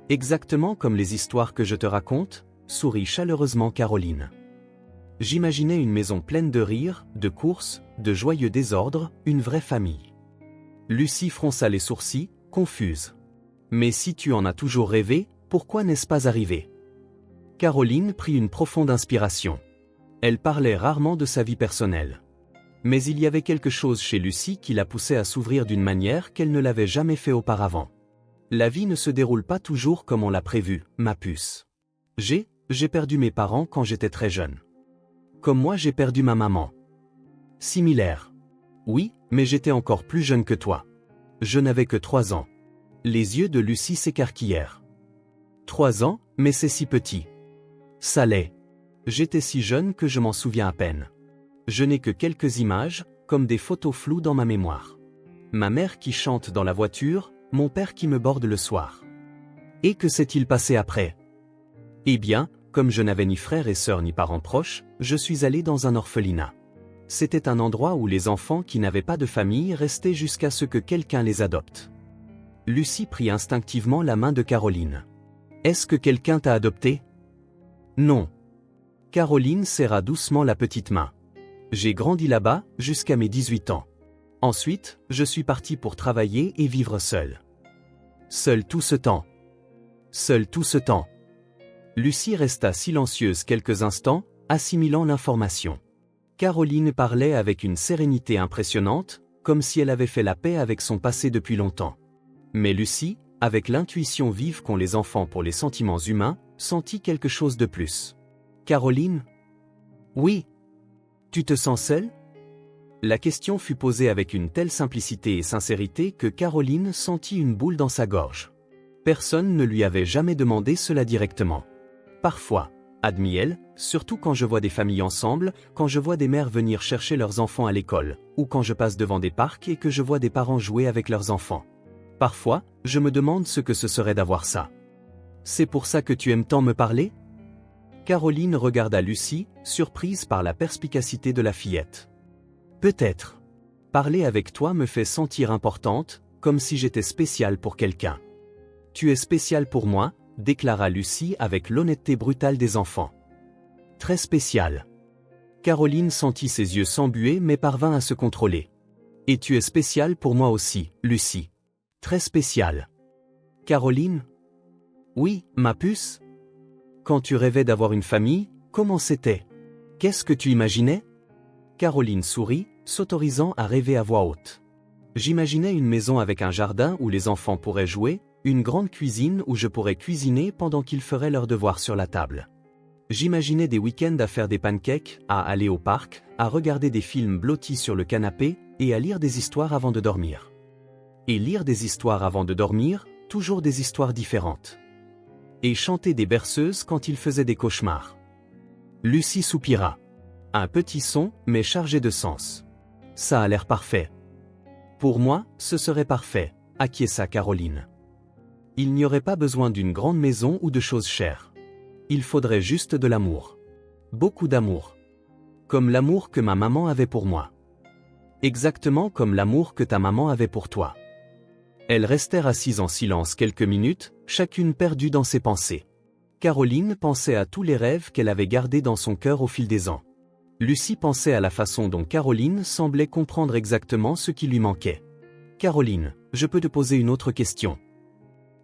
S1: Exactement comme les histoires que je te raconte, sourit chaleureusement Caroline. J'imaginais une maison pleine de rires, de courses, de joyeux désordre, une vraie famille. Lucie fronça les sourcils, confuse. Mais si tu en as toujours rêvé, pourquoi n'est-ce pas arrivé? Caroline prit une profonde inspiration. Elle parlait rarement de sa vie personnelle. Mais il y avait quelque chose chez Lucie qui la poussait à s'ouvrir d'une manière qu'elle ne l'avait jamais fait auparavant. La vie ne se déroule pas toujours comme on l'a prévu, ma puce. J'ai perdu mes parents quand j'étais très jeune. Comme moi j'ai perdu ma maman. Similaire. Oui, mais j'étais encore plus jeune que toi. Je n'avais que 3 ans. Les yeux de Lucie s'écarquillèrent. 3 ans, mais c'est si petit. Ça l'est. J'étais si jeune que je m'en souviens à peine. Je n'ai que quelques images, comme des photos floues dans ma mémoire. Ma mère qui chante dans la voiture, mon père qui me borde le soir. Et que s'est-il passé après? Eh bien, comme je n'avais ni frères et sœurs ni parents proches, je suis allé dans un orphelinat. C'était un endroit où les enfants qui n'avaient pas de famille restaient jusqu'à ce que quelqu'un les adopte. Lucie prit instinctivement la main de Caroline. Est-ce que quelqu'un t'a adopté? Non. Caroline serra doucement la petite main. J'ai grandi là-bas, jusqu'à mes 18 ans. Ensuite, je suis parti pour travailler et vivre seul. Seul tout ce temps. Seul tout ce temps. Lucie resta silencieuse quelques instants, assimilant l'information. Caroline parlait avec une sérénité impressionnante, comme si elle avait fait la paix avec son passé depuis longtemps. Mais Lucie, avec l'intuition vive qu'ont les enfants pour les sentiments humains, sentit quelque chose de plus. Caroline? Oui. Tu te sens seule? La question fut posée avec une telle simplicité et sincérité que Caroline sentit une boule dans sa gorge. Personne ne lui avait jamais demandé cela directement. Parfois, admit-elle, surtout quand je vois des familles ensemble, quand je vois des mères venir chercher leurs enfants à l'école, ou quand je passe devant des parcs et que je vois des parents jouer avec leurs enfants. Parfois, je me demande ce que ce serait d'avoir ça. C'est pour ça que tu aimes tant me parler? Caroline regarda Lucie, surprise par la perspicacité de la fillette. Peut-être. Parler avec toi me fait sentir importante, comme si j'étais spéciale pour quelqu'un. Tu es spéciale pour moi, déclara Lucie avec l'honnêteté brutale des enfants. Très spéciale. Caroline sentit ses yeux s'embuer mais parvint à se contrôler. Et tu es spéciale pour moi aussi, Lucie. Très spéciale. Caroline? Oui, ma puce? Quand tu rêvais d'avoir une famille, comment c'était? Qu'est-ce que tu imaginais? Caroline sourit, s'autorisant à rêver à voix haute. J'imaginais une maison avec un jardin où les enfants pourraient jouer, une grande cuisine où je pourrais cuisiner pendant qu'ils feraient leurs devoirs sur la table. J'imaginais des week-ends à faire des pancakes, à aller au parc, à regarder des films blottis sur le canapé et à lire des histoires avant de dormir. Et lire des histoires avant de dormir, toujours des histoires différentes. Et chanter des berceuses quand ils faisaient des cauchemars. Lucie soupira. Un petit son, mais chargé de sens. Ça a l'air parfait. Pour moi, ce serait parfait, acquiesça Caroline. Il n'y aurait pas besoin d'une grande maison ou de choses chères. Il faudrait juste de l'amour. Beaucoup d'amour. Comme l'amour que ma maman avait pour moi. Exactement comme l'amour que ta maman avait pour toi. Elles restèrent assises en silence quelques minutes, chacune perdue dans ses pensées. Caroline pensait à tous les rêves qu'elle avait gardés dans son cœur au fil des ans. Lucie pensait à la façon dont Caroline semblait comprendre exactement ce qui lui manquait. Caroline, je peux te poser une autre question.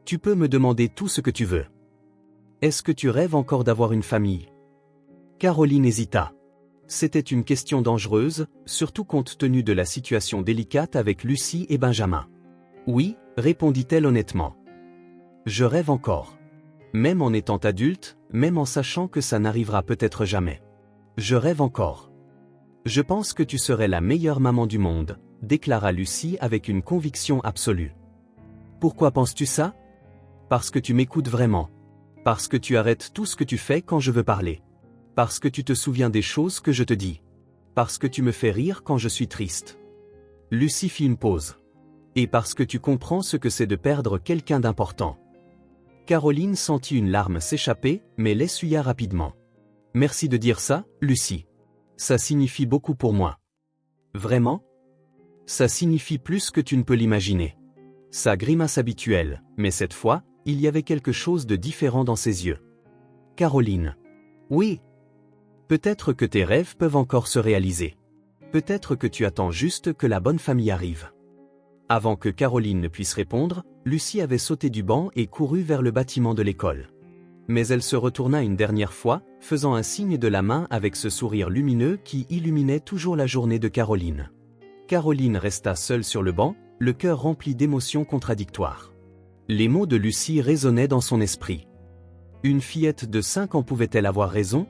S1: Tu peux me demander tout ce que tu veux. Est-ce que tu rêves encore d'avoir une famille? Caroline hésita. C'était une question dangereuse, surtout compte tenu de la situation délicate avec Lucie et Benjamin. Oui, répondit-elle honnêtement. Je rêve encore. Même en étant adulte, même en sachant que ça n'arrivera peut-être jamais. Je rêve encore. Je pense que tu serais la meilleure maman du monde, déclara Lucie avec une conviction absolue. Pourquoi penses-tu ça? Parce que tu m'écoutes vraiment. Parce que tu arrêtes tout ce que tu fais quand je veux parler. Parce que tu te souviens des choses que je te dis. Parce que tu me fais rire quand je suis triste. Lucie fit une pause. Et parce que tu comprends ce que c'est de perdre quelqu'un d'important. Caroline sentit une larme s'échapper, mais l'essuya rapidement. Merci de dire ça, Lucie. Ça signifie beaucoup pour moi. Vraiment? Ça signifie plus que tu ne peux l'imaginer. Sa grimace habituelle, mais cette fois, il y avait quelque chose de différent dans ses yeux. Caroline. Oui. Peut-être que tes rêves peuvent encore se réaliser. Peut-être que tu attends juste que la bonne famille arrive. Avant que Caroline ne puisse répondre, Lucie avait sauté du banc et couru vers le bâtiment de l'école. Mais elle se retourna une dernière fois, faisant un signe de la main avec ce sourire lumineux qui illuminait toujours la journée de Caroline. Caroline resta seule sur le banc, le cœur rempli d'émotions contradictoires. Les mots de Lucie résonnaient dans son esprit. Une fillette de 5 ans pouvait-elle avoir raison ?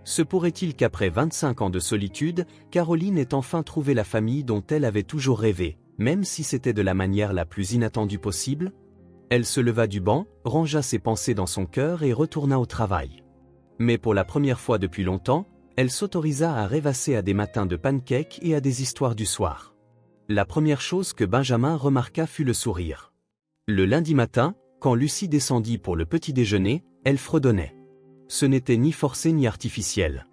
S1: Se pourrait-il qu'après 25 ans de solitude, Caroline ait enfin trouvé la famille dont elle avait toujours rêvé, même si c'était de la manière la plus inattendue possible ? Elle se leva du banc, rangea ses pensées dans son cœur et retourna au travail. Mais pour la première fois depuis longtemps, elle s'autorisa à rêvasser à des matins de pancakes et à des histoires du soir. La première chose que Benjamin remarqua fut le sourire. Le lundi matin, quand Lucie descendit pour le petit déjeuner, elle fredonnait. Ce n'était ni forcé ni artificiel.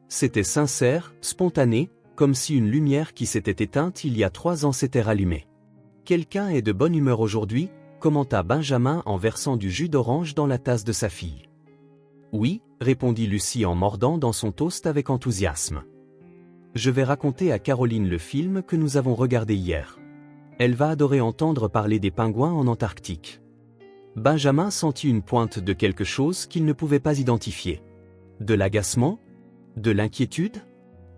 S1: C'était sincère, spontané, comme si une lumière qui s'était éteinte il y a 3 ans s'était rallumée. « Quelqu'un est de bonne humeur aujourd'hui ?» commenta Benjamin en versant du jus d'orange dans la tasse de sa fille. « Oui » répondit Lucie en mordant dans son toast avec enthousiasme. « Je vais raconter à Caroline le film que nous avons regardé hier. Elle va adorer entendre parler des pingouins en Antarctique. » Benjamin sentit une pointe de quelque chose qu'il ne pouvait pas identifier. De l'agacement ? De l'inquiétude ?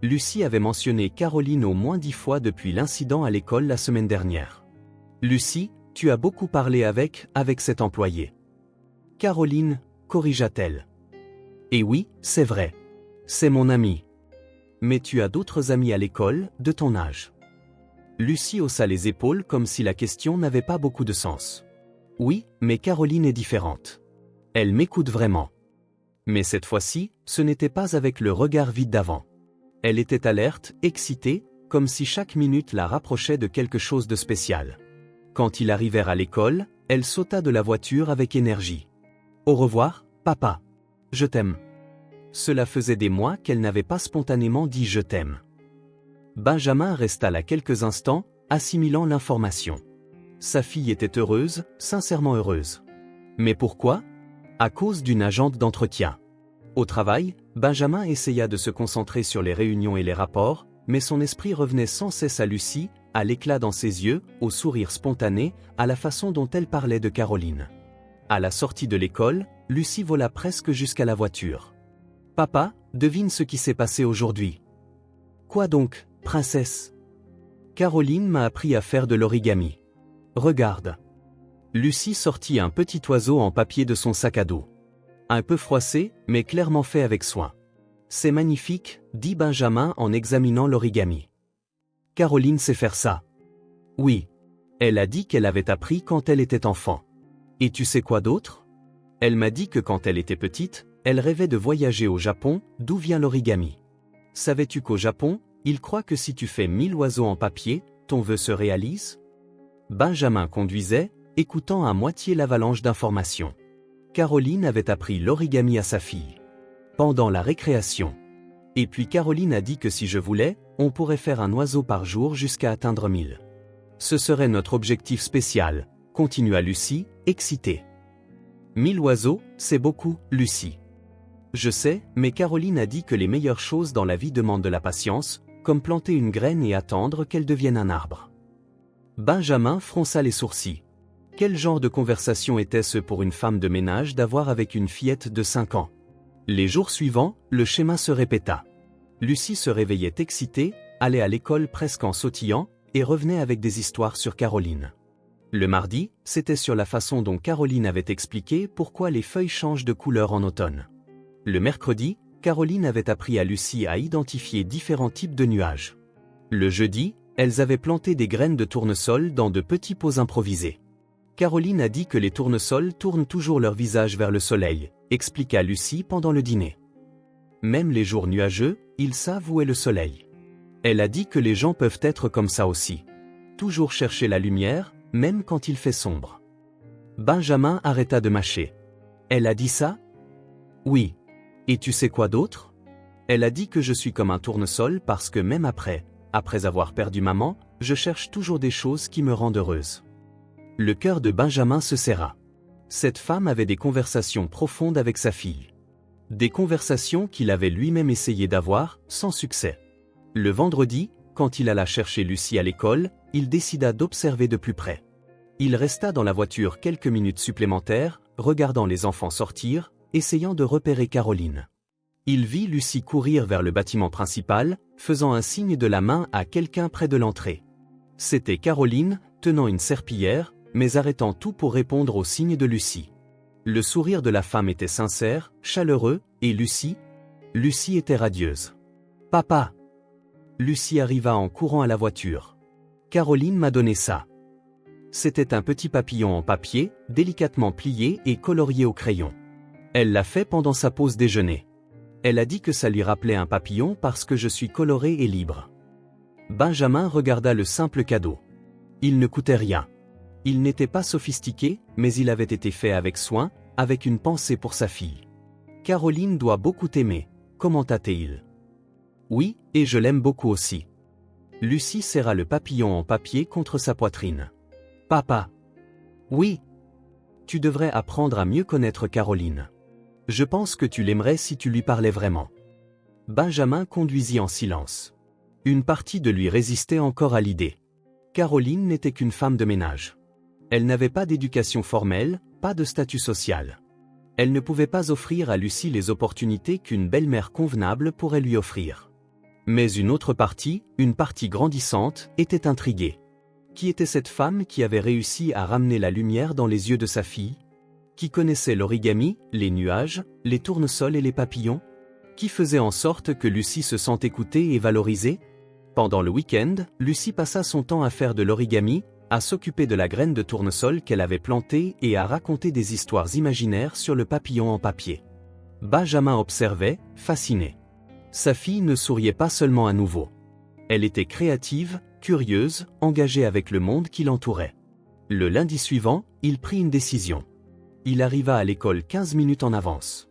S1: Lucie avait mentionné Caroline au moins 10 fois depuis l'incident à l'école la semaine dernière. « Lucie, tu as beaucoup parlé avec cet employé. »« Caroline, corrigea-t-elle. »« Et oui, c'est vrai. C'est mon ami. Mais tu as d'autres amis à l'école, de ton âge. » Lucie haussa les épaules comme si la question n'avait pas beaucoup de sens. « Oui, mais Caroline est différente. Elle m'écoute vraiment. » Mais cette fois-ci, ce n'était pas avec le regard vide d'avant. Elle était alerte, excitée, comme si chaque minute la rapprochait de quelque chose de spécial. Quand ils arrivèrent à l'école, elle sauta de la voiture avec énergie. « Au revoir, papa. Je t'aime. » Cela faisait des mois qu'elle n'avait pas spontanément dit « je t'aime ». Benjamin resta là quelques instants, assimilant l'information. Sa fille était heureuse, sincèrement heureuse. Mais pourquoi ? À cause d'une agente d'entretien. Au travail, Benjamin essaya de se concentrer sur les réunions et les rapports, mais son esprit revenait sans cesse à Lucie, à l'éclat dans ses yeux, au sourire spontané, à la façon dont elle parlait de Caroline. À la sortie de l'école, Lucie vola presque jusqu'à la voiture. « Papa, devine ce qui s'est passé aujourd'hui. »« Quoi donc, princesse ? » ?»« Caroline m'a appris à faire de l'origami. Regarde. » Lucie sortit un petit oiseau en papier de son sac à dos. Un peu froissé, mais clairement fait avec soin. « C'est magnifique, » dit Benjamin en examinant l'origami. « Caroline sait faire ça. »« Oui. Elle a dit qu'elle avait appris quand elle était enfant. »« Et tu sais quoi d'autre ? » ?»« Elle m'a dit que quand elle était petite, elle rêvait de voyager au Japon, d'où vient l'origami. Savais-tu qu'au Japon, ils croient que si tu fais 1000 oiseaux en papier, ton vœu se réalise ?» Benjamin conduisait, écoutant à moitié l'avalanche d'informations. Caroline avait appris l'origami à sa fille. Pendant la récréation. Et puis Caroline a dit que si je voulais, on pourrait faire un oiseau par jour jusqu'à atteindre 1000. Ce serait notre objectif spécial, continua Lucie, excitée. 1000 oiseaux, c'est beaucoup, Lucie. Je sais, mais Caroline a dit que les meilleures choses dans la vie demandent de la patience, comme planter une graine et attendre qu'elle devienne un arbre. Benjamin fronça les sourcils. Quel genre de conversation était-ce pour une femme de ménage d'avoir avec une fillette de 5 ans ? Les jours suivants, le schéma se répéta. Lucie se réveillait excitée, allait à l'école presque en sautillant, et revenait avec des histoires sur Caroline. Le mardi, c'était sur la façon dont Caroline avait expliqué pourquoi les feuilles changent de couleur en automne. Le mercredi, Caroline avait appris à Lucie à identifier différents types de nuages. Le jeudi, elles avaient planté des graines de tournesol dans de petits pots improvisés. Caroline a dit que les tournesols tournent toujours leur visage vers le soleil, expliqua Lucie pendant le dîner. Même les jours nuageux, ils savent où est le soleil. Elle a dit que les gens peuvent être comme ça aussi. Toujours chercher la lumière, même quand il fait sombre. Benjamin arrêta de mâcher. Elle a dit ça ? Oui. Et tu sais quoi d'autre ? Elle a dit que je suis comme un tournesol parce que même après avoir perdu maman, je cherche toujours des choses qui me rendent heureuse. Le cœur de Benjamin se serra. Cette femme avait des conversations profondes avec sa fille. Des conversations qu'il avait lui-même essayé d'avoir, sans succès. Le vendredi, quand il alla chercher Lucie à l'école, il décida d'observer de plus près. Il resta dans la voiture quelques minutes supplémentaires, regardant les enfants sortir, essayant de repérer Caroline. Il vit Lucie courir vers le bâtiment principal, faisant un signe de la main à quelqu'un près de l'entrée. C'était Caroline, tenant une serpillière, mais arrêtant tout pour répondre au signe de Lucie. Le sourire de la femme était sincère, chaleureux, et Lucie était radieuse. « Papa !» Lucie arriva en courant à la voiture. « Caroline m'a donné ça. » C'était un petit papillon en papier, délicatement plié et colorié au crayon. Elle l'a fait pendant sa pause déjeuner. Elle a dit que ça lui rappelait un papillon parce que je suis coloré et libre. Benjamin regarda le simple cadeau. Il ne coûtait rien. Il n'était pas sophistiqué, mais il avait été fait avec soin, avec une pensée pour sa fille. Caroline doit beaucoup t'aimer, commenta-t-il. Oui, et je l'aime beaucoup aussi. Lucie serra le papillon en papier contre sa poitrine. Papa. Oui. Tu devrais apprendre à mieux connaître Caroline. Je pense que tu l'aimerais si tu lui parlais vraiment. Benjamin conduisit en silence. Une partie de lui résistait encore à l'idée. Caroline n'était qu'une femme de ménage. Elle n'avait pas d'éducation formelle, pas de statut social. Elle ne pouvait pas offrir à Lucie les opportunités qu'une belle-mère convenable pourrait lui offrir. Mais une autre partie, une partie grandissante, était intriguée. Qui était cette femme qui avait réussi à ramener la lumière dans les yeux de sa fille? Qui connaissait l'origami, les nuages, les tournesols et les papillons? Qui faisait en sorte que Lucie se sente écoutée et valorisée? Pendant le week-end, Lucie passa son temps à faire de l'origami, à s'occuper de la graine de tournesol qu'elle avait plantée et à raconter des histoires imaginaires sur le papillon en papier. Benjamin observait, fasciné. Sa fille ne souriait pas seulement à nouveau. Elle était créative, curieuse, engagée avec le monde qui l'entourait. Le lundi suivant, il prit une décision. Il arriva à l'école 15 minutes en avance.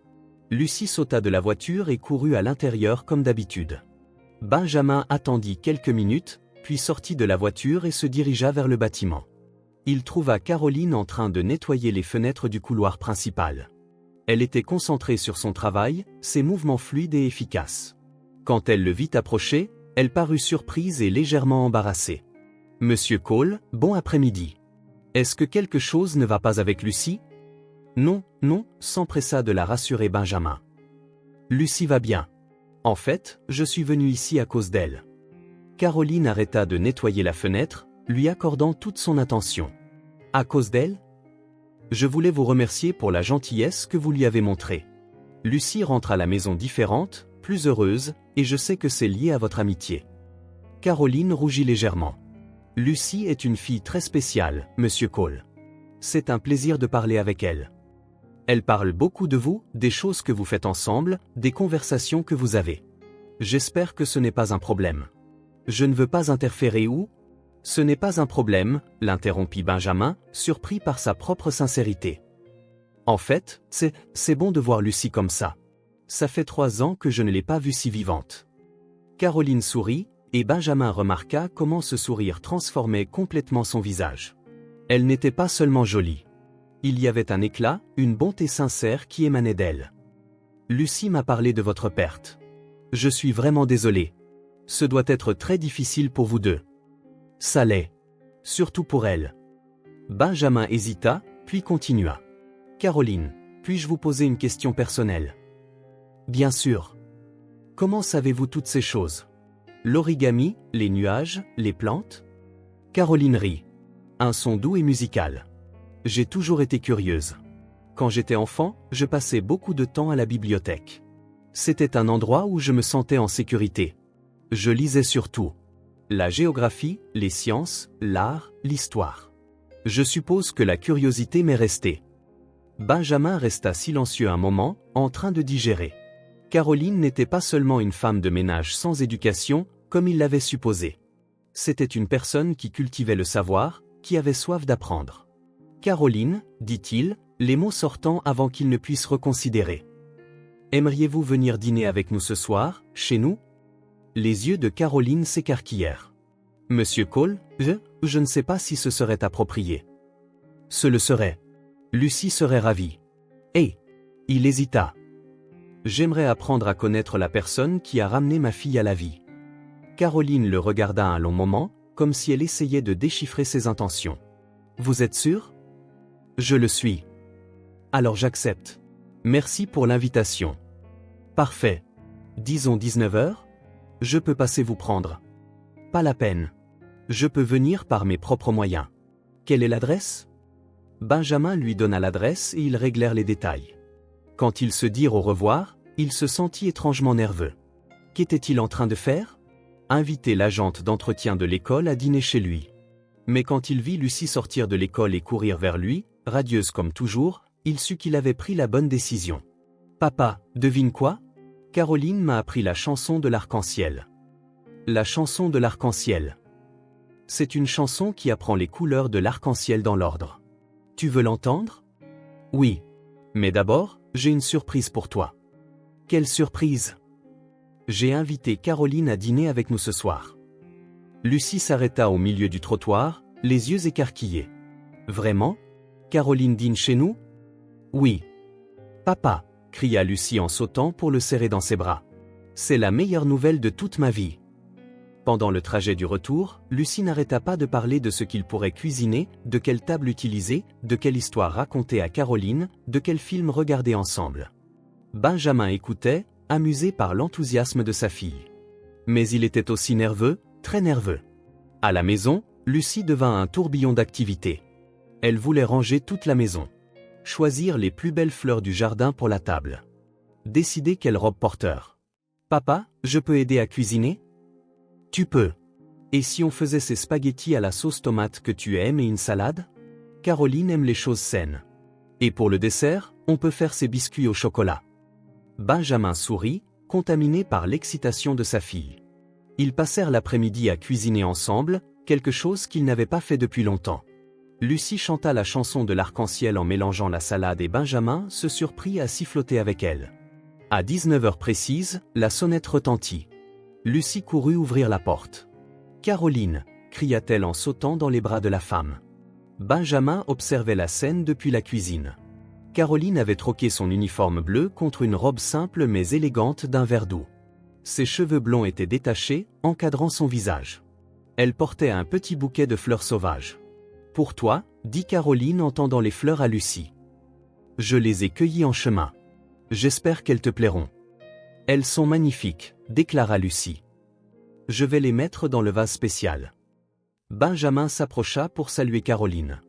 S1: Lucie sauta de la voiture et courut à l'intérieur comme d'habitude. Benjamin attendit quelques minutes, puis sortit de la voiture et se dirigea vers le bâtiment. Il trouva Caroline en train de nettoyer les fenêtres du couloir principal. Elle était concentrée sur son travail, ses mouvements fluides et efficaces. Quand elle le vit approcher, elle parut surprise et légèrement embarrassée. « Monsieur Cole, bon après-midi. Est-ce que quelque chose ne va pas avec Lucie ?»« Non, non » s'empressa de la rassurer Benjamin. « Lucie va bien. En fait, je suis venu ici à cause d'elle. » Caroline arrêta de nettoyer la fenêtre, lui accordant toute son attention. « À cause d'elle ? Je voulais vous remercier pour la gentillesse que vous lui avez montrée. Lucie rentre à la maison différente, plus heureuse, et je sais que c'est lié à votre amitié. » Caroline rougit légèrement. « Lucie est une fille très spéciale, Monsieur Cole. C'est un plaisir de parler avec elle. Elle parle beaucoup de vous, des choses que vous faites ensemble, des conversations que vous avez. J'espère que ce n'est pas un problème. » « Je ne veux pas interférer ou… » « Ce n'est pas un problème, » l'interrompit Benjamin, surpris par sa propre sincérité. « En fait, c'est bon de voir Lucie comme ça. Ça fait 3 ans que je ne l'ai pas vue si vivante. » Caroline sourit, et Benjamin remarqua comment ce sourire transformait complètement son visage. Elle n'était pas seulement jolie. Il y avait un éclat, une bonté sincère qui émanait d'elle. « Lucie m'a parlé de votre perte. Je suis vraiment désolé. Ce doit être très difficile pour vous deux. » « Ça l'est. Surtout pour elle. » Benjamin hésita, puis continua. « Caroline, puis-je vous poser une question personnelle ? » « Bien sûr. Comment savez-vous toutes ces choses ? L'origami, les nuages, les plantes ?» Caroline rit. Un son doux et musical. « J'ai toujours été curieuse. Quand j'étais enfant, je passais beaucoup de temps à la bibliothèque. C'était un endroit où je me sentais en sécurité. Je lisais surtout la géographie, les sciences, l'art, l'histoire. Je suppose que la curiosité m'est restée. » Benjamin resta silencieux un moment, en train de digérer. Caroline n'était pas seulement une femme de ménage sans éducation, comme il l'avait supposé. C'était une personne qui cultivait le savoir, qui avait soif d'apprendre. « Caroline, » dit-il, les mots sortant avant qu'il ne puisse reconsidérer. « Aimeriez-vous venir dîner avec nous ce soir, chez nous ?» Les yeux de Caroline s'écarquillèrent. « Monsieur Cole, je ne sais pas si ce serait approprié. »« Ce le serait. Lucie serait ravie. » « Hé !» Il hésita. « J'aimerais apprendre à connaître la personne qui a ramené ma fille à la vie. Caroline le regarda un long moment, comme si elle essayait de déchiffrer ses intentions. Vous êtes sûr? Je le suis. Alors j'accepte. Merci pour l'invitation. Parfait. Disons 19 heures? Je peux passer vous prendre. Pas la peine. Je peux venir par mes propres moyens. Quelle est l'adresse? Benjamin lui donna l'adresse et ils réglèrent les détails. Quand ils se dirent au revoir, il se sentit étrangement nerveux. Qu'était-il en train de faire? Inviter l'agente d'entretien de l'école à dîner chez lui. Mais quand il vit Lucie sortir de l'école et courir vers lui, radieuse comme toujours, il sut qu'il avait pris la bonne décision. Papa, devine quoi? Caroline m'a appris la chanson de l'arc-en-ciel. La chanson de l'arc-en-ciel. C'est une chanson qui apprend les couleurs de l'arc-en-ciel dans l'ordre. Tu veux l'entendre? Oui. Mais d'abord, j'ai une surprise pour toi. Quelle surprise? J'ai invité Caroline à dîner avec nous ce soir. Lucie s'arrêta au milieu du trottoir, les yeux écarquillés. Vraiment? Caroline dîne chez nous? Oui. Papa, cria Lucie en sautant pour le serrer dans ses bras. C'est la meilleure nouvelle de toute ma vie. Pendant le trajet du retour, Lucie n'arrêta pas de parler de ce qu'il pourrait cuisiner, de quelle table utiliser, de quelle histoire raconter à Caroline, de quel film regarder ensemble. Benjamin écoutait, amusé par l'enthousiasme de sa fille. Mais il était aussi nerveux, très nerveux. À la maison, Lucie devint un tourbillon d'activités. Elle voulait ranger toute la maison. Choisir les plus belles fleurs du jardin pour la table. Décider quelle robe porteur. Papa, je peux aider à cuisiner? Tu peux. Et si on faisait ces spaghettis à la sauce tomate que tu aimes et une salade? Caroline aime les choses saines. Et pour le dessert, on peut faire ces biscuits au chocolat. Benjamin sourit, contaminé par l'excitation de sa fille. Ils passèrent l'après-midi à cuisiner ensemble, quelque chose qu'ils n'avaient pas fait depuis longtemps. Lucie chanta la chanson de l'arc-en-ciel en mélangeant la salade et Benjamin se surprit à siffloter avec elle. À 19 heures précises, la sonnette retentit. Lucie courut ouvrir la porte. « Caroline !» cria-t-elle en sautant dans les bras de la femme. Benjamin observait la scène depuis la cuisine. Caroline avait troqué son uniforme bleu contre une robe simple mais élégante d'un vert doux. Ses cheveux blonds étaient détachés, encadrant son visage. Elle portait un petit bouquet de fleurs sauvages. « Pour toi » dit Caroline en tendant les fleurs à Lucie. « Je les ai cueillies en chemin. J'espère qu'elles te plairont. »« Elles sont magnifiques » déclara Lucie. « Je vais les mettre dans le vase spécial. » Benjamin s'approcha pour saluer Caroline.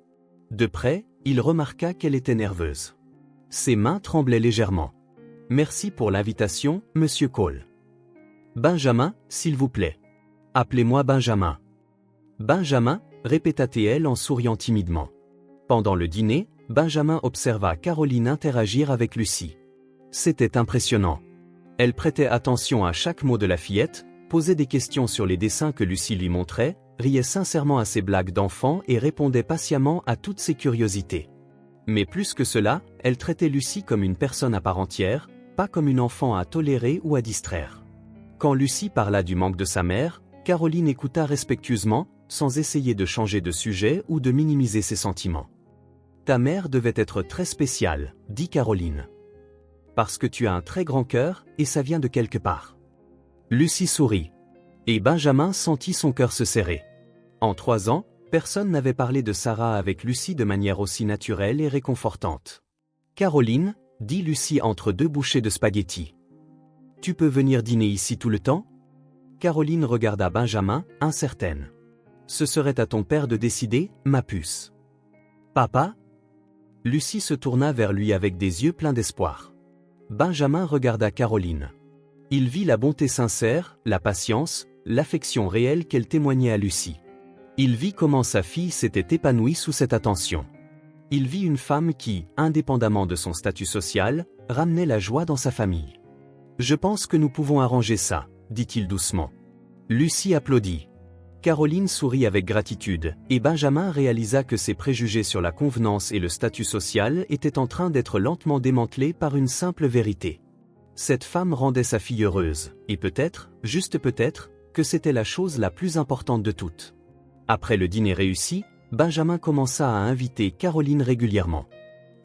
S1: De près, il remarqua qu'elle était nerveuse. Ses mains tremblaient légèrement. « Merci pour l'invitation, Monsieur Cole. »« Benjamin, s'il vous plaît. Appelez-moi Benjamin. »« Benjamin » répéta-t-elle en souriant timidement. Pendant le dîner, Benjamin observa Caroline interagir avec Lucie. C'était impressionnant. Elle prêtait attention à chaque mot de la fillette, posait des questions sur les dessins que Lucie lui montrait, riait sincèrement à ses blagues d'enfant et répondait patiemment à toutes ses curiosités. Mais plus que cela, elle traitait Lucie comme une personne à part entière, pas comme une enfant à tolérer ou à distraire. Quand Lucie parla du manque de sa mère, Caroline écouta respectueusement, sans essayer de changer de sujet ou de minimiser ses sentiments. « Ta mère devait être très spéciale, » dit Caroline. « Parce que tu as un très grand cœur, et ça vient de quelque part. » Lucie sourit. Et Benjamin sentit son cœur se serrer. En 3 ans, personne n'avait parlé de Sarah avec Lucie de manière aussi naturelle et réconfortante. « Caroline, » dit Lucie entre 2 bouchées de spaghettis. « Tu peux venir dîner ici tout le temps ?» Caroline regarda Benjamin, incertaine. « Ce serait à ton père de décider, ma puce. »« Papa ?» Lucie se tourna vers lui avec des yeux pleins d'espoir. Benjamin regarda Caroline. Il vit la bonté sincère, la patience, l'affection réelle qu'elle témoignait à Lucie. Il vit comment sa fille s'était épanouie sous cette attention. Il vit une femme qui, indépendamment de son statut social, ramenait la joie dans sa famille. « Je pense que nous pouvons arranger ça », dit-il doucement. Lucie applaudit. Caroline sourit avec gratitude, et Benjamin réalisa que ses préjugés sur la convenance et le statut social étaient en train d'être lentement démantelés par une simple vérité. Cette femme rendait sa fille heureuse, et peut-être, juste peut-être, que c'était la chose la plus importante de toutes. Après le dîner réussi, Benjamin commença à inviter Caroline régulièrement.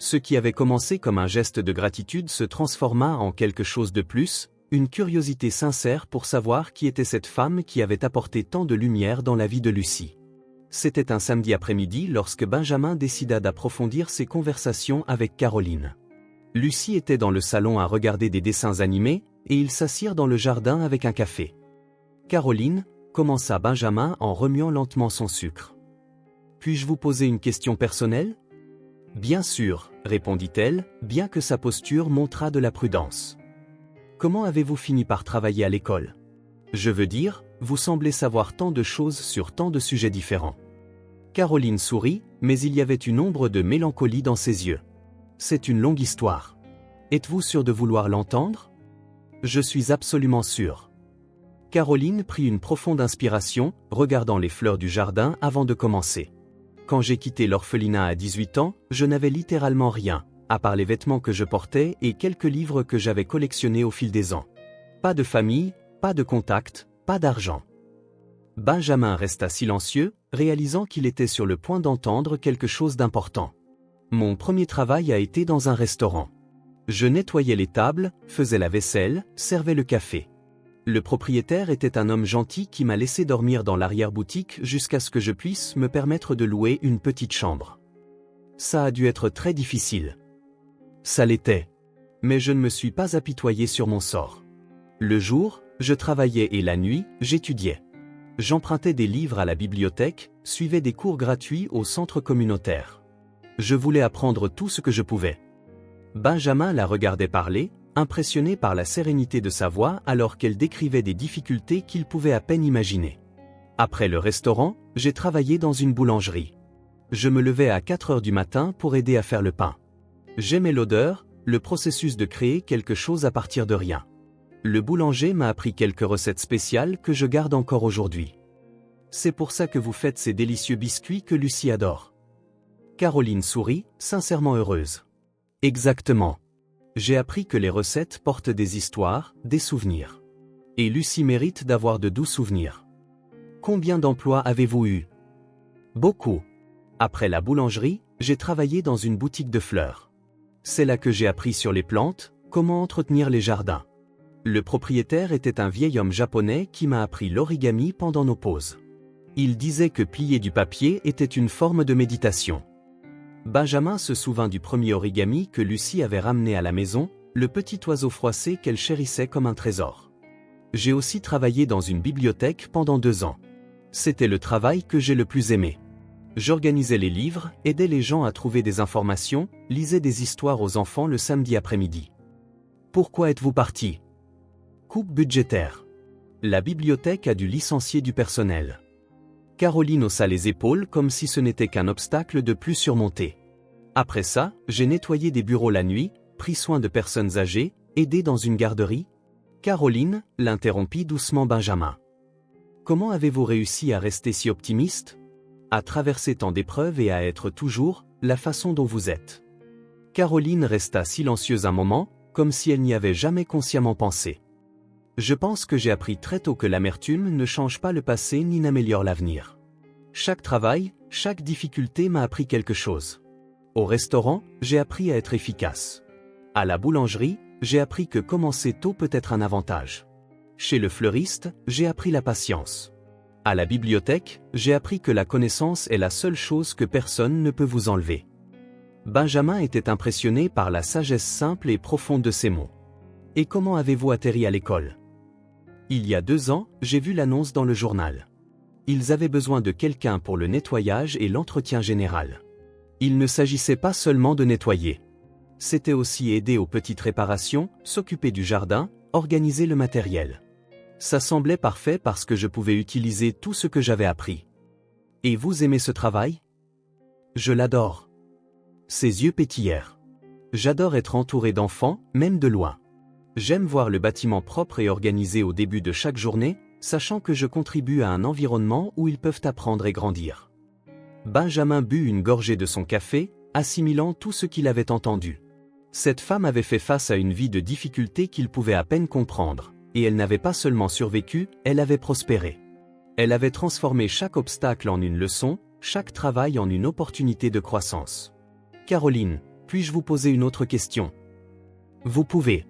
S1: Ce qui avait commencé comme un geste de gratitude se transforma en quelque chose de plus, une curiosité sincère pour savoir qui était cette femme qui avait apporté tant de lumière dans la vie de Lucie. C'était un samedi après-midi lorsque Benjamin décida d'approfondir ses conversations avec Caroline. Lucie était dans le salon à regarder des dessins animés, et ils s'assirent dans le jardin avec un café. Caroline, commença Benjamin en remuant lentement son sucre. Puis-je vous poser une question personnelle ? Bien sûr, répondit-elle, bien que sa posture montrât de la prudence. Comment avez-vous fini par travailler à l'école ? Je veux dire, vous semblez savoir tant de choses sur tant de sujets différents. Caroline sourit, mais il y avait une ombre de mélancolie dans ses yeux. C'est une longue histoire. Êtes-vous sûr de vouloir l'entendre ? Je suis absolument sûr. Caroline prit une profonde inspiration, regardant les fleurs du jardin avant de commencer. Quand j'ai quitté l'orphelinat à 18 ans, je n'avais littéralement rien, à part les vêtements que je portais et quelques livres que j'avais collectionnés au fil des ans. Pas de famille, pas de contact, pas d'argent. Benjamin resta silencieux, réalisant qu'il était sur le point d'entendre quelque chose d'important. Mon premier travail a été dans un restaurant. Je nettoyais les tables, faisais la vaisselle, servais le café. Le propriétaire était un homme gentil qui m'a laissé dormir dans l'arrière-boutique jusqu'à ce que je puisse me permettre de louer une petite chambre. Ça a dû être très difficile. Ça l'était. Mais je ne me suis pas apitoyé sur mon sort. Le jour, je travaillais et la nuit, j'étudiais. J'empruntais des livres à la bibliothèque, suivais des cours gratuits au centre communautaire. Je voulais apprendre tout ce que je pouvais. Benjamin la regardait parler, impressionné par la sérénité de sa voix alors qu'elle décrivait des difficultés qu'il pouvait à peine imaginer. Après le restaurant, j'ai travaillé dans une boulangerie. Je me levais à 4 heures du matin pour aider à faire le pain. J'aimais l'odeur, le processus de créer quelque chose à partir de rien. Le boulanger m'a appris quelques recettes spéciales que je garde encore aujourd'hui. C'est pour ça que vous faites ces délicieux biscuits que Lucie adore. Caroline sourit, sincèrement heureuse. Exactement. J'ai appris que les recettes portent des histoires, des souvenirs. Et Lucie mérite d'avoir de doux souvenirs. Combien d'emplois avez-vous eu ? Beaucoup. Après la boulangerie, j'ai travaillé dans une boutique de fleurs. C'est là que j'ai appris sur les plantes, comment entretenir les jardins. Le propriétaire était un vieil homme japonais qui m'a appris l'origami pendant nos pauses. Il disait que plier du papier était une forme de méditation. Benjamin se souvint du premier origami que Lucie avait ramené à la maison, le petit oiseau froissé qu'elle chérissait comme un trésor. J'ai aussi travaillé dans une bibliothèque pendant 2 ans. C'était le travail que j'ai le plus aimé. J'organisais les livres, aidais les gens à trouver des informations, lisais des histoires aux enfants le samedi après-midi. Pourquoi êtes-vous parti ? Coupe budgétaire. La bibliothèque a dû licencier du personnel. Caroline haussa les épaules comme si ce n'était qu'un obstacle de plus surmonté. Après ça, j'ai nettoyé des bureaux la nuit, pris soin de personnes âgées, aidé dans une garderie. Caroline, l'interrompit doucement Benjamin. Comment avez-vous réussi à rester si optimiste ? À traverser tant d'épreuves et à être toujours, la façon dont vous êtes. Caroline resta silencieuse un moment, comme si elle n'y avait jamais consciemment pensé. Je pense que j'ai appris très tôt que l'amertume ne change pas le passé ni n'améliore l'avenir. Chaque travail, chaque difficulté m'a appris quelque chose. Au restaurant, j'ai appris à être efficace. À la boulangerie, j'ai appris que commencer tôt peut être un avantage. Chez le fleuriste, j'ai appris la patience. À la bibliothèque, j'ai appris que la connaissance est la seule chose que personne ne peut vous enlever. Benjamin était impressionné par la sagesse simple et profonde de ces mots. Et comment avez-vous atterri à l'école ? Il y a 2 ans, j'ai vu l'annonce dans le journal. Ils avaient besoin de quelqu'un pour le nettoyage et l'entretien général. Il ne s'agissait pas seulement de nettoyer. C'était aussi aider aux petites réparations, s'occuper du jardin, organiser le matériel. Ça semblait parfait parce que je pouvais utiliser tout ce que j'avais appris. Et vous aimez ce travail ? Je l'adore. Ses yeux pétillèrent. J'adore être entouré d'enfants, même de loin. J'aime voir le bâtiment propre et organisé au début de chaque journée, sachant que je contribue à un environnement où ils peuvent apprendre et grandir. Benjamin but une gorgée de son café, assimilant tout ce qu'il avait entendu. Cette femme avait fait face à une vie de difficultés qu'il pouvait à peine comprendre, et elle n'avait pas seulement survécu, elle avait prospéré. Elle avait transformé chaque obstacle en une leçon, chaque travail en une opportunité de croissance. Caroline, Puis-je vous poser une autre question? Vous pouvez.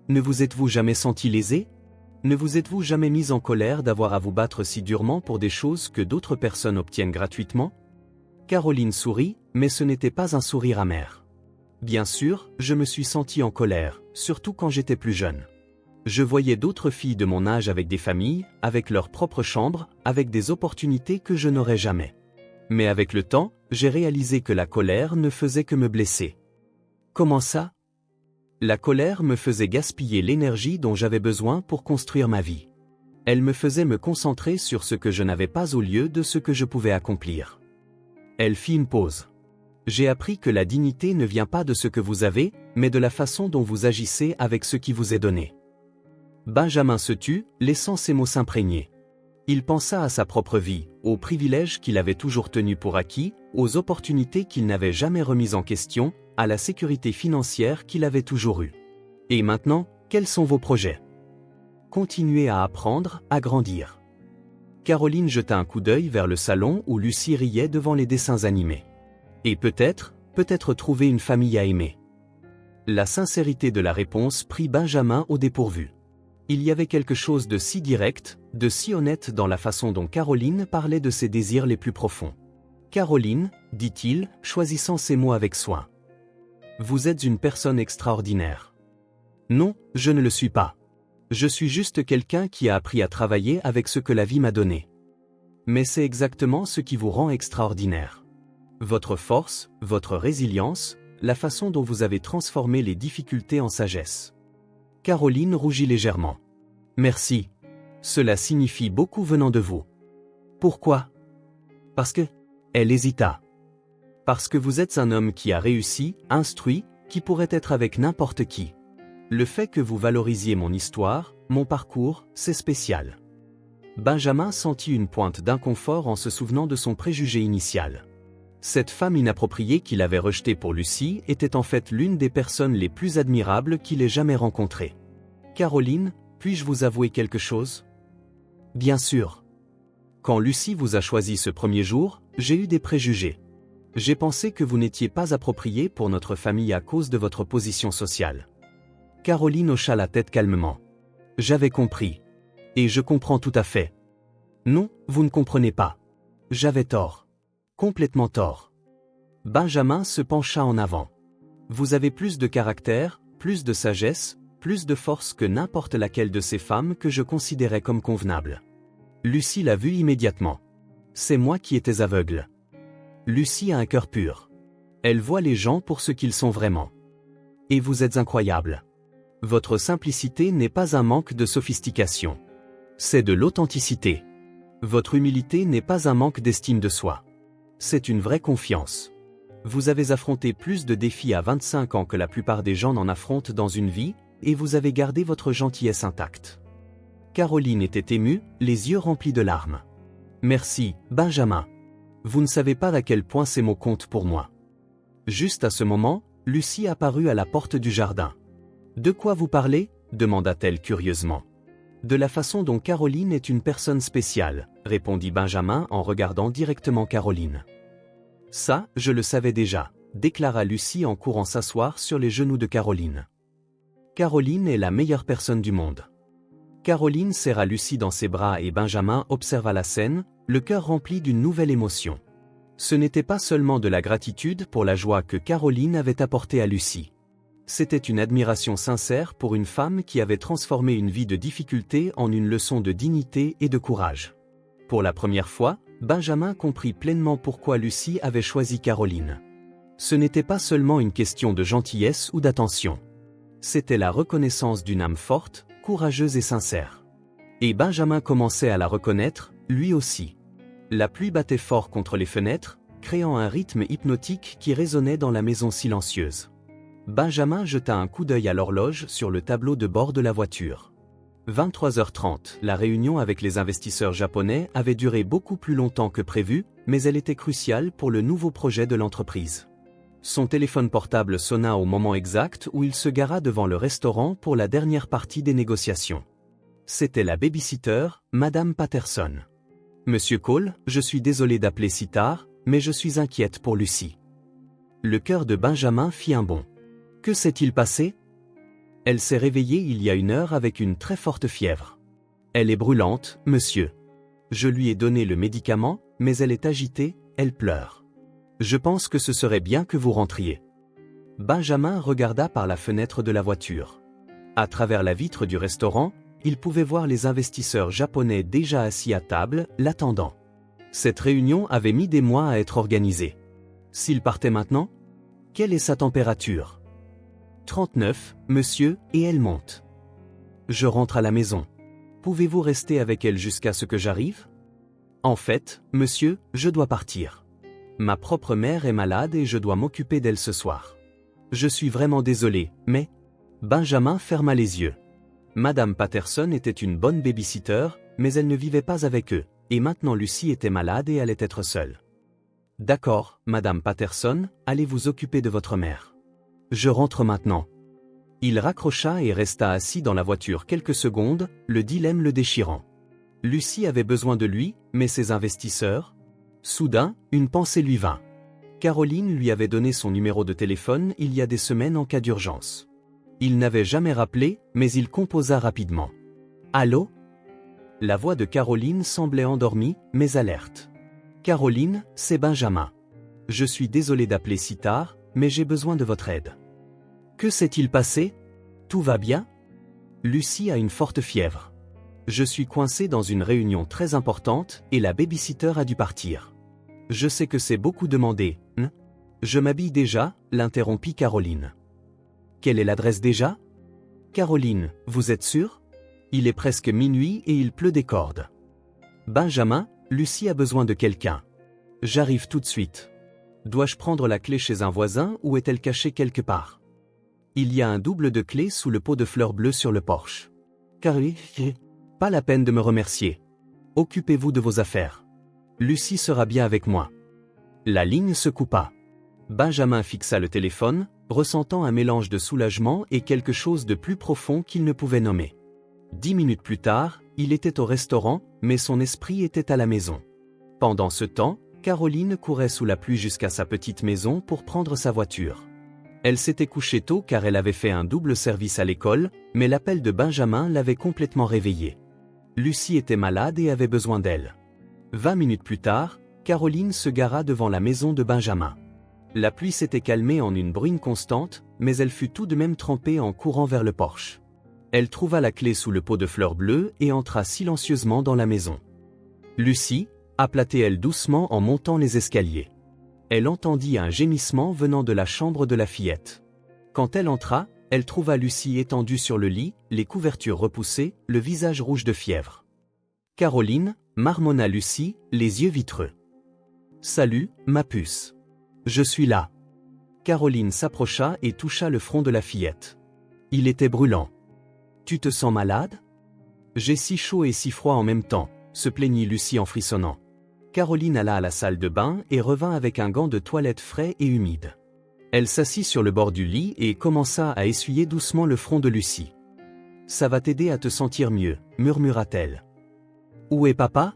S1: Ne vous êtes-vous jamais senti lésé? Ne vous êtes-vous jamais mis en colère d'avoir à vous battre si durement pour des choses que d'autres personnes obtiennent gratuitement? Caroline sourit, mais ce n'était pas un sourire amer. Bien sûr, je me suis senti en colère, surtout quand j'étais plus jeune. Je voyais d'autres filles de mon âge avec des familles, avec leur propre chambre, avec des opportunités que je n'aurais jamais. Mais avec le temps, j'ai réalisé que la colère ne faisait que me blesser. Comment ça? La colère me faisait gaspiller l'énergie dont j'avais besoin pour construire ma vie. Elle me faisait me concentrer sur ce que je n'avais pas au lieu de ce que je pouvais accomplir. Elle fit une pause. J'ai appris que la dignité ne vient pas de ce que vous avez, mais de la façon dont vous agissez avec ce qui vous est donné. Benjamin se tut, laissant ses mots s'imprégner. Il pensa à sa propre vie, aux privilèges qu'il avait toujours tenus pour acquis, aux opportunités qu'il n'avait jamais remises en question, à la sécurité financière qu'il avait toujours eue. Et maintenant, quels sont vos projets? Continuez à apprendre, à grandir. Caroline jeta un coup d'œil vers le salon où Lucie riait devant les dessins animés. Et peut-être trouver une famille à aimer. La sincérité de la réponse prit Benjamin au dépourvu. Il y avait quelque chose de si direct, de si honnête dans la façon dont Caroline parlait de ses désirs les plus profonds. Caroline, dit-il, choisissant ses mots avec soin. Vous êtes une personne extraordinaire. Non, je ne le suis pas. Je suis juste quelqu'un qui a appris à travailler avec ce que la vie m'a donné. Mais c'est exactement ce qui vous rend extraordinaire. Votre force, votre résilience, la façon dont vous avez transformé les difficultés en sagesse. Caroline rougit légèrement. Merci. Cela signifie beaucoup venant de vous. Pourquoi? Parce que... Elle hésita. Parce que vous êtes un homme qui a réussi, instruit, qui pourrait être avec n'importe qui. Le fait que vous valorisiez mon histoire, mon parcours, c'est spécial. Benjamin sentit une pointe d'inconfort en se souvenant de son préjugé initial. Cette femme inappropriée qu'il avait rejetée pour Lucie était en fait l'une des personnes les plus admirables qu'il ait jamais rencontrées. Caroline, puis-je vous avouer quelque chose? Bien sûr. Quand Lucie vous a choisi ce premier jour, j'ai eu des préjugés. J'ai pensé que vous n'étiez pas approprié pour notre famille à cause de votre position sociale. Caroline hocha la tête calmement. J'avais compris. Et je comprends tout à fait. Non, vous ne comprenez pas. J'avais tort. Complètement tort. Benjamin se pencha en avant. Vous avez plus de caractère, plus de sagesse, plus de force que n'importe laquelle de ces femmes que je considérais comme convenables. Lucie l'a vu immédiatement. C'est moi qui étais aveugle. Lucie a un cœur pur. Elle voit les gens pour ce qu'ils sont vraiment. Et vous êtes incroyable. Votre simplicité n'est pas un manque de sophistication. C'est de l'authenticité. Votre humilité n'est pas un manque d'estime de soi. C'est une vraie confiance. Vous avez affronté plus de défis à 25 ans que la plupart des gens n'en affrontent dans une vie, et vous avez gardé votre gentillesse intacte. Caroline était émue, les yeux remplis de larmes. Merci, Benjamin. Vous ne savez pas à quel point ces mots comptent pour moi. Juste à ce moment, Lucie apparut à la porte du jardin. De quoi vous parlez? Demanda-t-elle curieusement. De la façon dont Caroline est une personne spéciale, répondit Benjamin en regardant directement Caroline. Ça, je le savais déjà, déclara Lucie en courant s'asseoir sur les genoux de Caroline. Caroline est la meilleure personne du monde. Caroline serra Lucie dans ses bras et Benjamin observa la scène, le cœur rempli d'une nouvelle émotion. Ce n'était pas seulement de la gratitude pour la joie que Caroline avait apportée à Lucie. C'était une admiration sincère pour une femme qui avait transformé une vie de difficulté en une leçon de dignité et de courage. Pour la première fois, Benjamin comprit pleinement pourquoi Lucie avait choisi Caroline. Ce n'était pas seulement une question de gentillesse ou d'attention. C'était la reconnaissance d'une âme forte, courageuse et sincère. Et Benjamin commençait à la reconnaître, lui aussi. La pluie battait fort contre les fenêtres, créant un rythme hypnotique qui résonnait dans la maison silencieuse. Benjamin jeta un coup d'œil à l'horloge sur le tableau de bord de la voiture. 23h30, la réunion avec les investisseurs japonais avait duré beaucoup plus longtemps que prévu, mais elle était cruciale pour le nouveau projet de l'entreprise. Son téléphone portable sonna au moment exact où il se gara devant le restaurant pour la dernière partie des négociations. C'était la babysitter, Madame Patterson. « Monsieur Cole, je suis désolé d'appeler si tard, mais je suis inquiète pour Lucie. » Le cœur de Benjamin fit un bond. Que s'est-il passé? Elle s'est réveillée il y a 1 heure avec une très forte fièvre. Elle est brûlante, monsieur. Je lui ai donné le médicament, mais elle est agitée, elle pleure. Je pense que ce serait bien que vous rentriez. Benjamin regarda par la fenêtre de la voiture. À travers la vitre du restaurant, il pouvait voir les investisseurs japonais déjà assis à table, l'attendant. Cette réunion avait mis des mois à être organisée. S'il partait maintenant? Quelle est sa température? 39, monsieur, et elle monte. Je rentre à la maison. Pouvez-vous rester avec elle jusqu'à ce que j'arrive? En fait, monsieur, je dois partir. Ma propre mère est malade et je dois m'occuper d'elle ce soir. Je suis vraiment désolé, mais... Benjamin ferma les yeux. Madame Patterson était une bonne babysitter, mais elle ne vivait pas avec eux, et maintenant Lucie était malade et allait être seule. D'accord, Madame Patterson, allez vous occuper de votre mère. Je rentre maintenant. Il raccrocha et resta assis dans la voiture quelques secondes, le dilemme le déchirant. Lucie avait besoin de lui, mais ses investisseurs? Soudain, une pensée lui vint. Caroline lui avait donné son numéro de téléphone il y a des semaines en cas d'urgence. Il n'avait jamais rappelé, mais il composa rapidement. Allô? La voix de Caroline semblait endormie, mais alerte. Caroline, c'est Benjamin. Je suis désolé d'appeler si tard, mais j'ai besoin de votre aide. Que s'est-il passé? Tout va bien? Lucie a une forte fièvre. Je suis coincé dans une réunion très importante et la babysitter a dû partir. Je sais que c'est beaucoup demandé, hein? Je m'habille déjà, l'interrompit Caroline. Quelle est l'adresse déjà? Caroline, vous êtes sûre? Il est presque minuit et il pleut des cordes. Benjamin, Lucie a besoin de quelqu'un. J'arrive tout de suite. Dois-je prendre la clé chez un voisin ou est-elle cachée quelque part? Il y a un double de clés sous le pot de fleurs bleues sur le porche. Caroline, pas la peine de me remercier. Occupez-vous de vos affaires. Lucie sera bien avec moi. La ligne se coupa. Benjamin fixa le téléphone, ressentant un mélange de soulagement et quelque chose de plus profond qu'il ne pouvait nommer. 10 minutes plus tard, il était au restaurant, mais son esprit était à la maison. Pendant ce temps, Caroline courait sous la pluie jusqu'à sa petite maison pour prendre sa voiture. Elle s'était couchée tôt car elle avait fait un double service à l'école, mais l'appel de Benjamin l'avait complètement réveillée. Lucie était malade et avait besoin d'elle. 20 minutes plus tard, Caroline se gara devant la maison de Benjamin. La pluie s'était calmée en une bruine constante, mais elle fut tout de même trempée en courant vers le porche. Elle trouva la clé sous le pot de fleurs bleues et entra silencieusement dans la maison. Lucie, appela-t-elle doucement en montant les escaliers. Elle entendit un gémissement venant de la chambre de la fillette. Quand elle entra, elle trouva Lucie étendue sur le lit, les couvertures repoussées, le visage rouge de fièvre. Caroline, marmonna Lucie, les yeux vitreux. Salut, ma puce. Je suis là. Caroline s'approcha et toucha le front de la fillette. Il était brûlant. Tu te sens malade? J'ai si chaud et si froid en même temps, se plaignit Lucie en frissonnant. Caroline alla à la salle de bain et revint avec un gant de toilette frais et humide. Elle s'assit sur le bord du lit et commença à essuyer doucement le front de Lucie. Ça va t'aider à te sentir mieux, murmura-t-elle. Où est papa?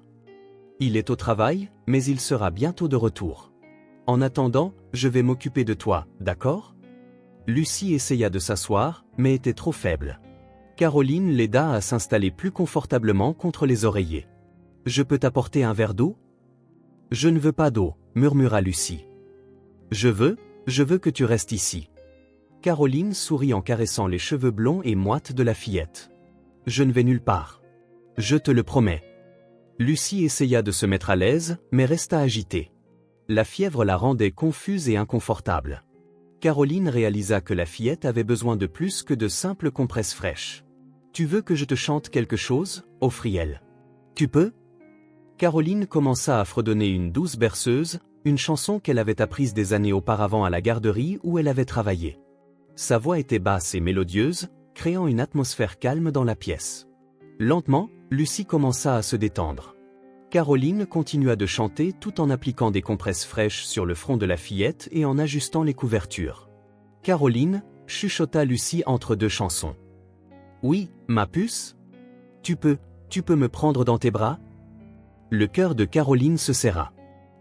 S1: Il est au travail, mais il sera bientôt de retour. En attendant, je vais m'occuper de toi, d'accord? Lucie essaya de s'asseoir, mais était trop faible. Caroline l'aida à s'installer plus confortablement contre les oreillers. Je peux t'apporter un verre d'eau? Je ne veux pas d'eau, murmura Lucie. Je veux que tu restes ici. Caroline sourit en caressant les cheveux blonds et moites de la fillette. Je ne vais nulle part. Je te le promets. Lucie essaya de se mettre à l'aise, mais resta agitée. La fièvre la rendait confuse et inconfortable. Caroline réalisa que la fillette avait besoin de plus que de simples compresses fraîches. Tu veux que je te chante quelque chose? Offrit-elle. Tu peux? Caroline commença à fredonner une douce berceuse, une chanson qu'elle avait apprise des années auparavant à la garderie où elle avait travaillé. Sa voix était basse et mélodieuse, créant une atmosphère calme dans la pièce. Lentement, Lucie commença à se détendre. Caroline continua de chanter tout en appliquant des compresses fraîches sur le front de la fillette et en ajustant les couvertures. Caroline, chuchota Lucie entre deux chansons. Oui, ma puce? Tu peux me prendre dans tes bras? Le cœur de Caroline se serra.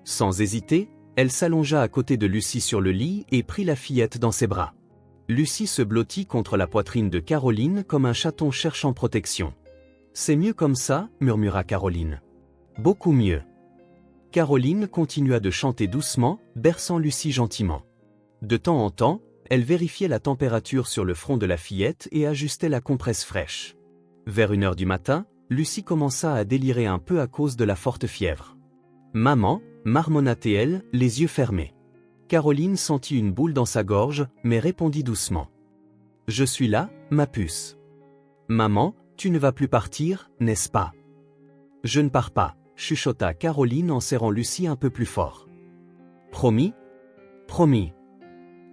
S1: Sans hésiter, Elle s'allongea à côté de Lucie sur le lit et prit la fillette dans ses bras. Lucie se blottit contre la poitrine de Caroline comme un chaton cherchant protection. « C'est mieux comme ça » murmura Caroline. « Beaucoup mieux. » Caroline continua de chanter doucement, berçant Lucie gentiment. De temps en temps, elle vérifiait la température sur le front de la fillette et ajustait la compresse fraîche. Vers 1 heure du matin, Lucie commença à délirer un peu à cause de la forte fièvre. « Maman » marmonna-t-elle, les yeux fermés. Caroline sentit une boule dans sa gorge, mais répondit doucement. « Je suis là, ma puce. »« Maman, tu ne vas plus partir, n'est-ce pas ?»« Je ne pars pas » chuchota Caroline en serrant Lucie un peu plus fort. « Promis ? » ?»« Promis. »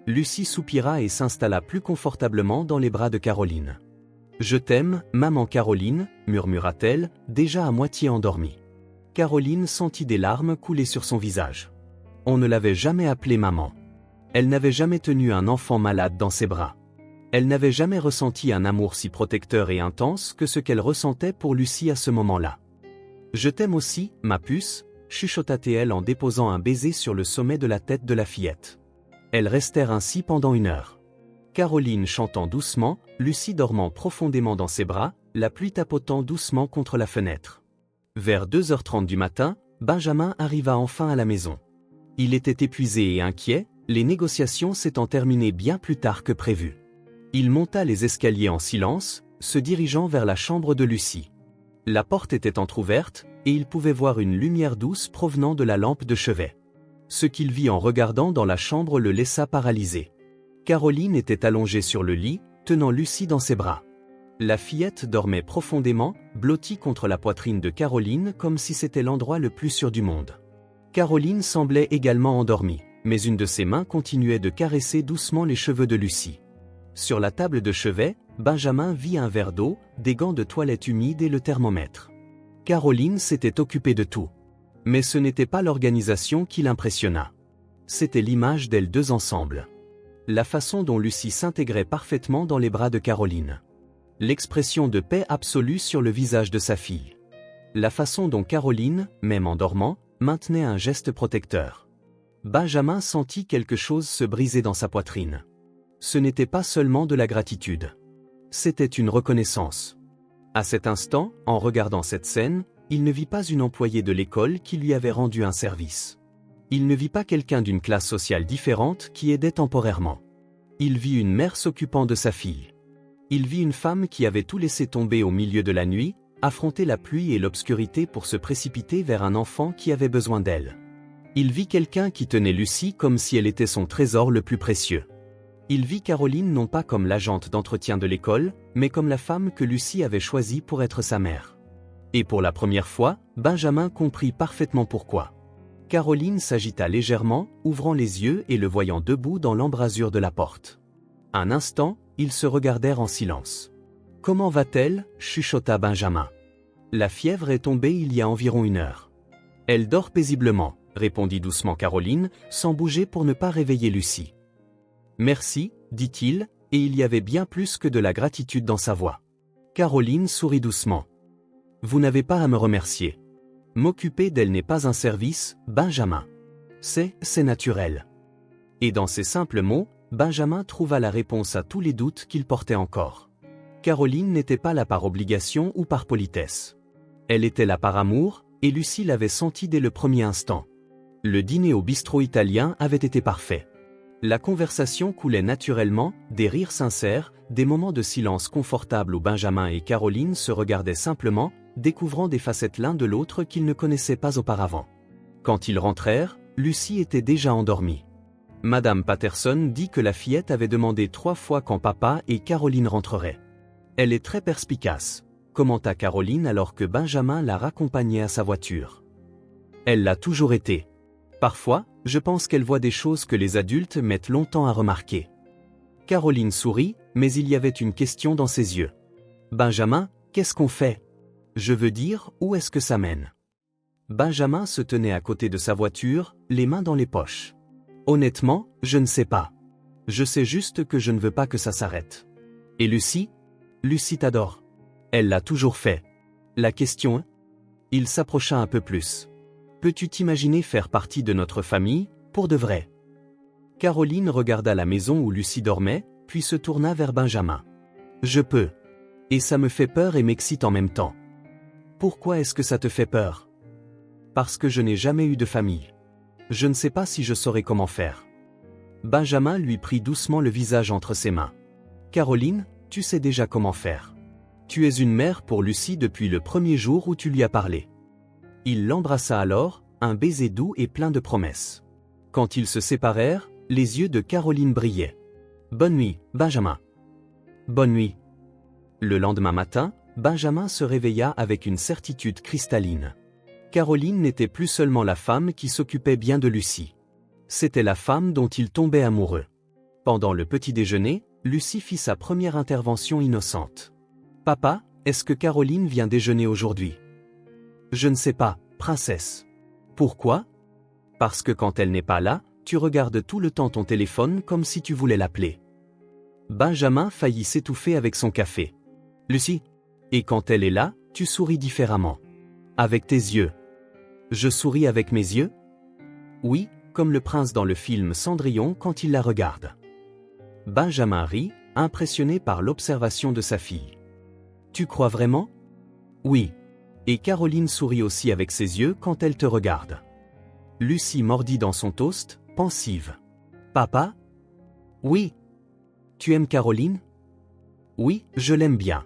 S1: Lucie soupira et s'installa plus confortablement dans les bras de Caroline. « Je t'aime, maman Caroline » murmura-t-elle, déjà à moitié endormie. Caroline sentit des larmes couler sur son visage. On ne l'avait jamais appelée maman. Elle n'avait jamais tenu un enfant malade dans ses bras. Elle n'avait jamais ressenti un amour si protecteur et intense que ce qu'elle ressentait pour Lucie à ce moment-là. « Je t'aime aussi, ma puce » chuchota-t-elle en déposant un baiser sur le sommet de la tête de la fillette. Elles restèrent ainsi pendant 1 heure. Caroline chantant doucement, Lucie dormant profondément dans ses bras, la pluie tapotant doucement contre la fenêtre. Vers 2h30 du matin, Benjamin arriva enfin à la maison. Il était épuisé et inquiet, les négociations s'étant terminées bien plus tard que prévu. Il monta les escaliers en silence, se dirigeant vers la chambre de Lucie. La porte était entr'ouverte, et il pouvait voir une lumière douce provenant de la lampe de chevet. Ce qu'il vit en regardant dans la chambre le laissa paralysé. Caroline était allongée sur le lit, tenant Lucie dans ses bras. La fillette dormait profondément, blottie contre la poitrine de Caroline comme si c'était l'endroit le plus sûr du monde. Caroline semblait également endormie, mais une de ses mains continuait de caresser doucement les cheveux de Lucie. Sur la table de chevet, Benjamin vit un verre d'eau, des gants de toilette humides et le thermomètre. Caroline s'était occupée de tout. Mais ce n'était pas l'organisation qui l'impressionna. C'était l'image d'elles deux ensemble. La façon dont Lucie s'intégrait parfaitement dans les bras de Caroline. L'expression de paix absolue sur le visage de sa fille. La façon dont Caroline, même en dormant, maintenait un geste protecteur. Benjamin sentit quelque chose se briser dans sa poitrine. Ce n'était pas seulement de la gratitude. C'était une reconnaissance. À cet instant, en regardant cette scène, il ne vit pas une employée de l'école qui lui avait rendu un service. Il ne vit pas quelqu'un d'une classe sociale différente qui aidait temporairement. Il vit une mère s'occupant de sa fille. Il vit une femme qui avait tout laissé tomber au milieu de la nuit, affronter la pluie et l'obscurité pour se précipiter vers un enfant qui avait besoin d'elle. Il vit quelqu'un qui tenait Lucie comme si elle était son trésor le plus précieux. Il vit Caroline non pas comme l'agente d'entretien de l'école, mais comme la femme que Lucie avait choisie pour être sa mère. Et pour la première fois, Benjamin comprit parfaitement pourquoi. Caroline s'agita légèrement, ouvrant les yeux et le voyant debout dans l'embrasure de la porte. Un instant, ils se regardèrent en silence. « Comment va-t-elle » chuchota Benjamin. « La fièvre est tombée il y a environ 1 heure. »« Elle dort paisiblement » répondit doucement Caroline, sans bouger pour ne pas réveiller Lucie. « Merci » dit-il, et il y avait bien plus que de la gratitude dans sa voix. Caroline sourit doucement. « Vous n'avez pas à me remercier. M'occuper d'elle n'est pas un service, Benjamin. C'est naturel. » Et dans ces simples mots, Benjamin trouva la réponse à tous les doutes qu'il portait encore. Caroline n'était pas là par obligation ou par politesse. Elle était là par amour, et Lucie l'avait senti dès le premier instant. Le dîner au bistrot italien avait été parfait. La conversation coulait naturellement, des rires sincères, des moments de silence confortable où Benjamin et Caroline se regardaient simplement, découvrant des facettes l'un de l'autre qu'ils ne connaissaient pas auparavant. Quand ils rentrèrent, Lucie était déjà endormie. Madame Patterson dit que la fillette avait demandé 3 fois quand papa et Caroline rentreraient. Elle est très perspicace, commenta Caroline alors que Benjamin la raccompagnait à sa voiture. Elle l'a toujours été. Parfois, je pense qu'elle voit des choses que les adultes mettent longtemps à remarquer. Caroline sourit, mais il y avait une question dans ses yeux. Benjamin, qu'est-ce qu'on fait ? Je veux dire, où est-ce que ça mène ? Benjamin se tenait à côté de sa voiture, les mains dans les poches. Honnêtement, je ne sais pas. Je sais juste que je ne veux pas que ça s'arrête. Et Lucie ? Lucie t'adore. Elle l'a toujours fait. La question ? Il s'approcha un peu plus. Peux-tu t'imaginer faire partie de notre famille ? Pour de vrai. Caroline regarda la maison où Lucie dormait, puis se tourna vers Benjamin. Je peux. Et ça me fait peur et m'excite en même temps. Pourquoi est-ce que ça te fait peur? Parce que je n'ai jamais eu de famille. Je ne sais pas si je saurais comment faire. Benjamin lui prit doucement le visage entre ses mains. Caroline, tu sais déjà comment faire. Tu es une mère pour Lucie depuis le premier jour où tu lui as parlé. Il l'embrassa alors, un baiser doux et plein de promesses. Quand ils se séparèrent, les yeux de Caroline brillaient. Bonne nuit, Benjamin. Bonne nuit. Le lendemain matin, Benjamin se réveilla avec une certitude cristalline. Caroline n'était plus seulement la femme qui s'occupait bien de Lucie. C'était la femme dont il tombait amoureux. Pendant le petit déjeuner, Lucie fit sa première intervention innocente. « Papa, est-ce que Caroline vient déjeuner aujourd'hui ?»« Je ne sais pas, princesse. »« Pourquoi ?»« Parce que quand elle n'est pas là, tu regardes tout le temps ton téléphone comme si tu voulais l'appeler. » Benjamin faillit s'étouffer avec son café. « Lucie, et quand elle est là, tu souris différemment. Avec tes yeux. »« Je souris avec mes yeux ?»« Oui, comme le prince dans le film Cendrillon quand il la regarde. » Benjamin rit, impressionné par l'observation de sa fille. « Tu crois vraiment ?»« Oui. » Et Caroline sourit aussi avec ses yeux quand elle te regarde. Lucie mordit dans son toast, pensive. « Papa ?»« Oui. »« Tu aimes Caroline ?»« Oui, je l'aime bien. »«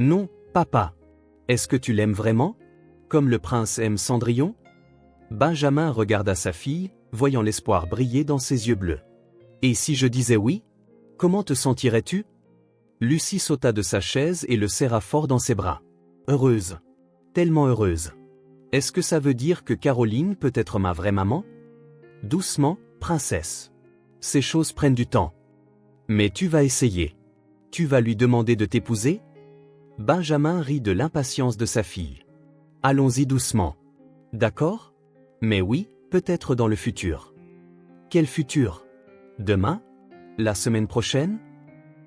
S1: Non, papa. Est-ce que tu l'aimes vraiment? Comme le prince aime Cendrillon ?» Benjamin regarda sa fille, voyant l'espoir briller dans ses yeux bleus. « Et si je disais oui? Comment te sentirais-tu ?» Lucie sauta de sa chaise et le serra fort dans ses bras. « Heureuse. Tellement heureuse. Est-ce que ça veut dire que Caroline peut être ma vraie maman? » Doucement, princesse. Ces choses prennent du temps. Mais tu vas essayer. Tu vas lui demander de t'épouser? Benjamin rit de l'impatience de sa fille. « Allons-y doucement. D'accord? Mais oui, peut-être dans le futur. » Quel futur? Demain? La semaine prochaine?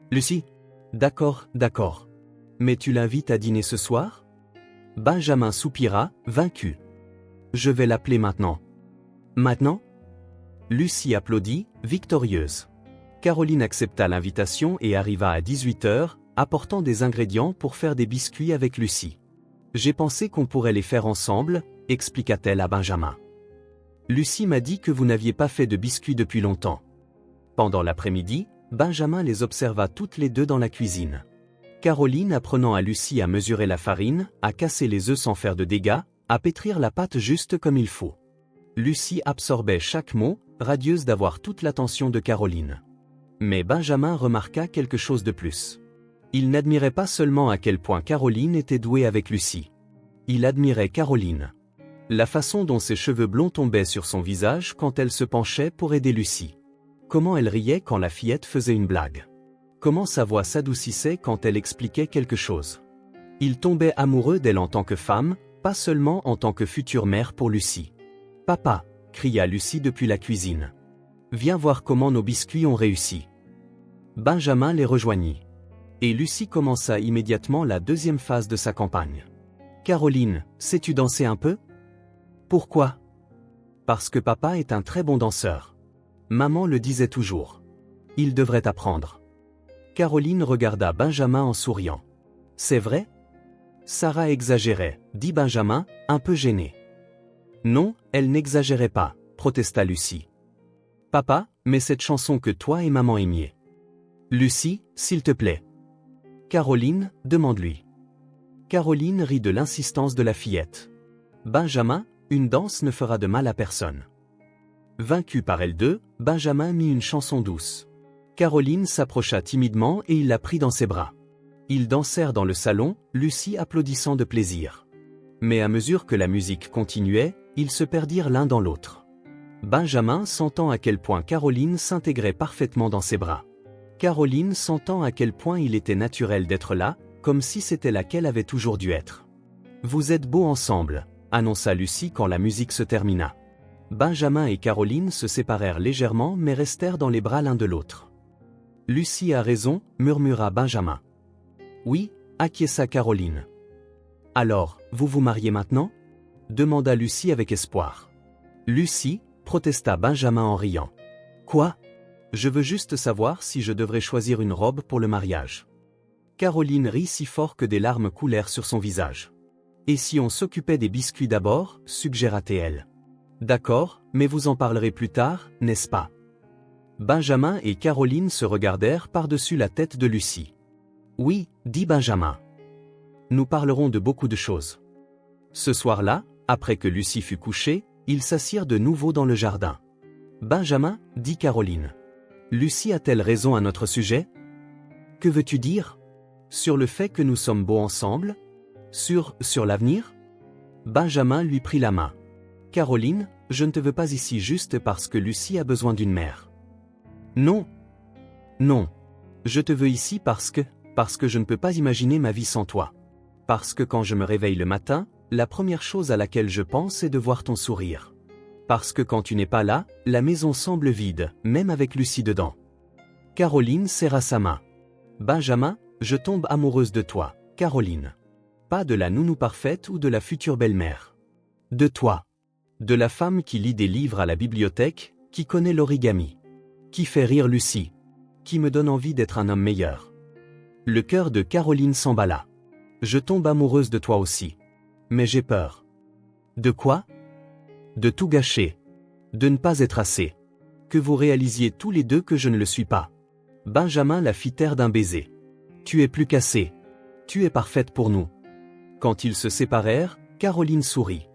S1: Lucie? D'accord, d'accord. Mais tu l'invites à dîner ce soir? Benjamin soupira, vaincu. Je vais l'appeler maintenant. Maintenant? Lucie applaudit, victorieuse. Caroline accepta l'invitation et arriva à 18h, apportant des ingrédients pour faire des biscuits avec Lucie. J'ai pensé qu'on pourrait les faire ensemble, expliqua-t-elle à Benjamin. Lucie m'a dit que vous n'aviez pas fait de biscuits depuis longtemps. Pendant l'après-midi, Benjamin les observa toutes les deux dans la cuisine. Caroline apprenant à Lucie à mesurer la farine, à casser les œufs sans faire de dégâts, à pétrir la pâte juste comme il faut. Lucie absorbait chaque mot, radieuse d'avoir toute l'attention de Caroline. Mais Benjamin remarqua quelque chose de plus. Il n'admirait pas seulement à quel point Caroline était douée avec Lucie. Il admirait Caroline. La façon dont ses cheveux blonds tombaient sur son visage quand elle se penchait pour aider Lucie. Comment elle riait quand la fillette faisait une blague. Comment sa voix s'adoucissait quand elle expliquait quelque chose. Il tombait amoureux d'elle en tant que femme, pas seulement en tant que future mère pour Lucie. « Papa !» cria Lucie depuis la cuisine. « Viens voir comment nos biscuits ont réussi. » Benjamin les rejoignit. Et Lucie commença immédiatement la deuxième phase de sa campagne. « Caroline, sais-tu danser un peu? » Pourquoi? Parce que papa est un très bon danseur. Maman le disait toujours. Il devrait apprendre. Caroline regarda Benjamin en souriant. C'est vrai? Sarah exagérait, dit Benjamin, un peu gêné. Non, elle n'exagérait pas, protesta Lucie. Papa, mais cette chanson que toi et maman aimiez. Lucie, s'il te plaît. Caroline, demande-lui. Caroline rit de l'insistance de la fillette. Benjamin, une danse ne fera de mal à personne. Vaincu par elle deux, Benjamin mit une chanson douce. Caroline s'approcha timidement et il la prit dans ses bras. Ils dansèrent dans le salon, Lucie applaudissant de plaisir. Mais à mesure que la musique continuait, ils se perdirent l'un dans l'autre. Benjamin sentant à quel point Caroline s'intégrait parfaitement dans ses bras. Caroline sentant à quel point il était naturel d'être là, comme si c'était là qu'elle avait toujours dû être. « Vous êtes beaux ensemble », annonça Lucie quand la musique se termina. Benjamin et Caroline se séparèrent légèrement mais restèrent dans les bras l'un de l'autre. « Lucie a raison », murmura Benjamin. « Oui », acquiesça Caroline. « Alors, vous vous mariez maintenant ?» demanda Lucie avec espoir. « Lucie, protesta Benjamin en riant. Quoi? Je veux juste savoir si je devrais choisir une robe pour le mariage. Caroline rit si fort que des larmes coulèrent sur son visage. Et si on s'occupait des biscuits d'abord, suggéra-t-elle. D'accord, mais vous en parlerez plus tard, n'est-ce pas? Benjamin et Caroline se regardèrent par-dessus la tête de Lucie. Oui, dit Benjamin. Nous parlerons de beaucoup de choses. Ce soir-là, après que Lucie fut couchée, ils s'assirent de nouveau dans le jardin. Benjamin, dit Caroline. Lucie a-t-elle raison à notre sujet? Que veux-tu dire? Sur le fait que nous sommes beaux ensemble? Sur l'avenir? Benjamin lui prit la main. Caroline, je ne te veux pas ici juste parce que Lucie a besoin d'une mère. Non. Non. Je te veux ici parce que je ne peux pas imaginer ma vie sans toi. Parce que quand je me réveille le matin, la première chose à laquelle je pense est de voir ton sourire. Parce que quand tu n'es pas là, la maison semble vide, même avec Lucie dedans. Caroline serra sa main. Benjamin, je tombe amoureuse de toi, Caroline. Pas de la nounou parfaite ou de la future belle-mère. De toi. De la femme qui lit des livres à la bibliothèque, qui connaît l'origami. Qui fait rire Lucie. Qui me donne envie d'être un homme meilleur. Le cœur de Caroline s'emballa. Je tombe amoureuse de toi aussi. Mais j'ai peur. De quoi? De tout gâcher. De ne pas être assez. Que vous réalisiez tous les deux que je ne le suis pas. Benjamin la fit taire d'un baiser. Tu es plus qu'assez. Tu es parfaite pour nous. Quand ils se séparèrent, Caroline sourit.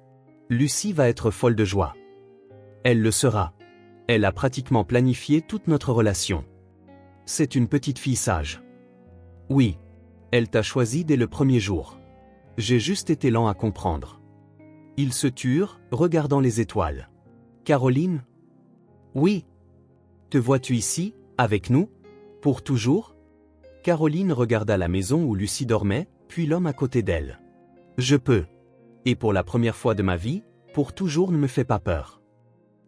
S1: Lucie va être folle de joie. Elle le sera. Elle a pratiquement planifié toute notre relation. C'est une petite fille sage. Oui. Elle t'a choisi dès le premier jour. J'ai juste été lent à comprendre. Ils se turent, regardant les étoiles. Caroline? Oui. Te vois-tu ici, avec nous? Pour toujours? Caroline regarda la maison où Lucie dormait, puis l'homme à côté d'elle. Je peux. Et pour la première fois de ma vie, pour toujours ne me fais pas peur.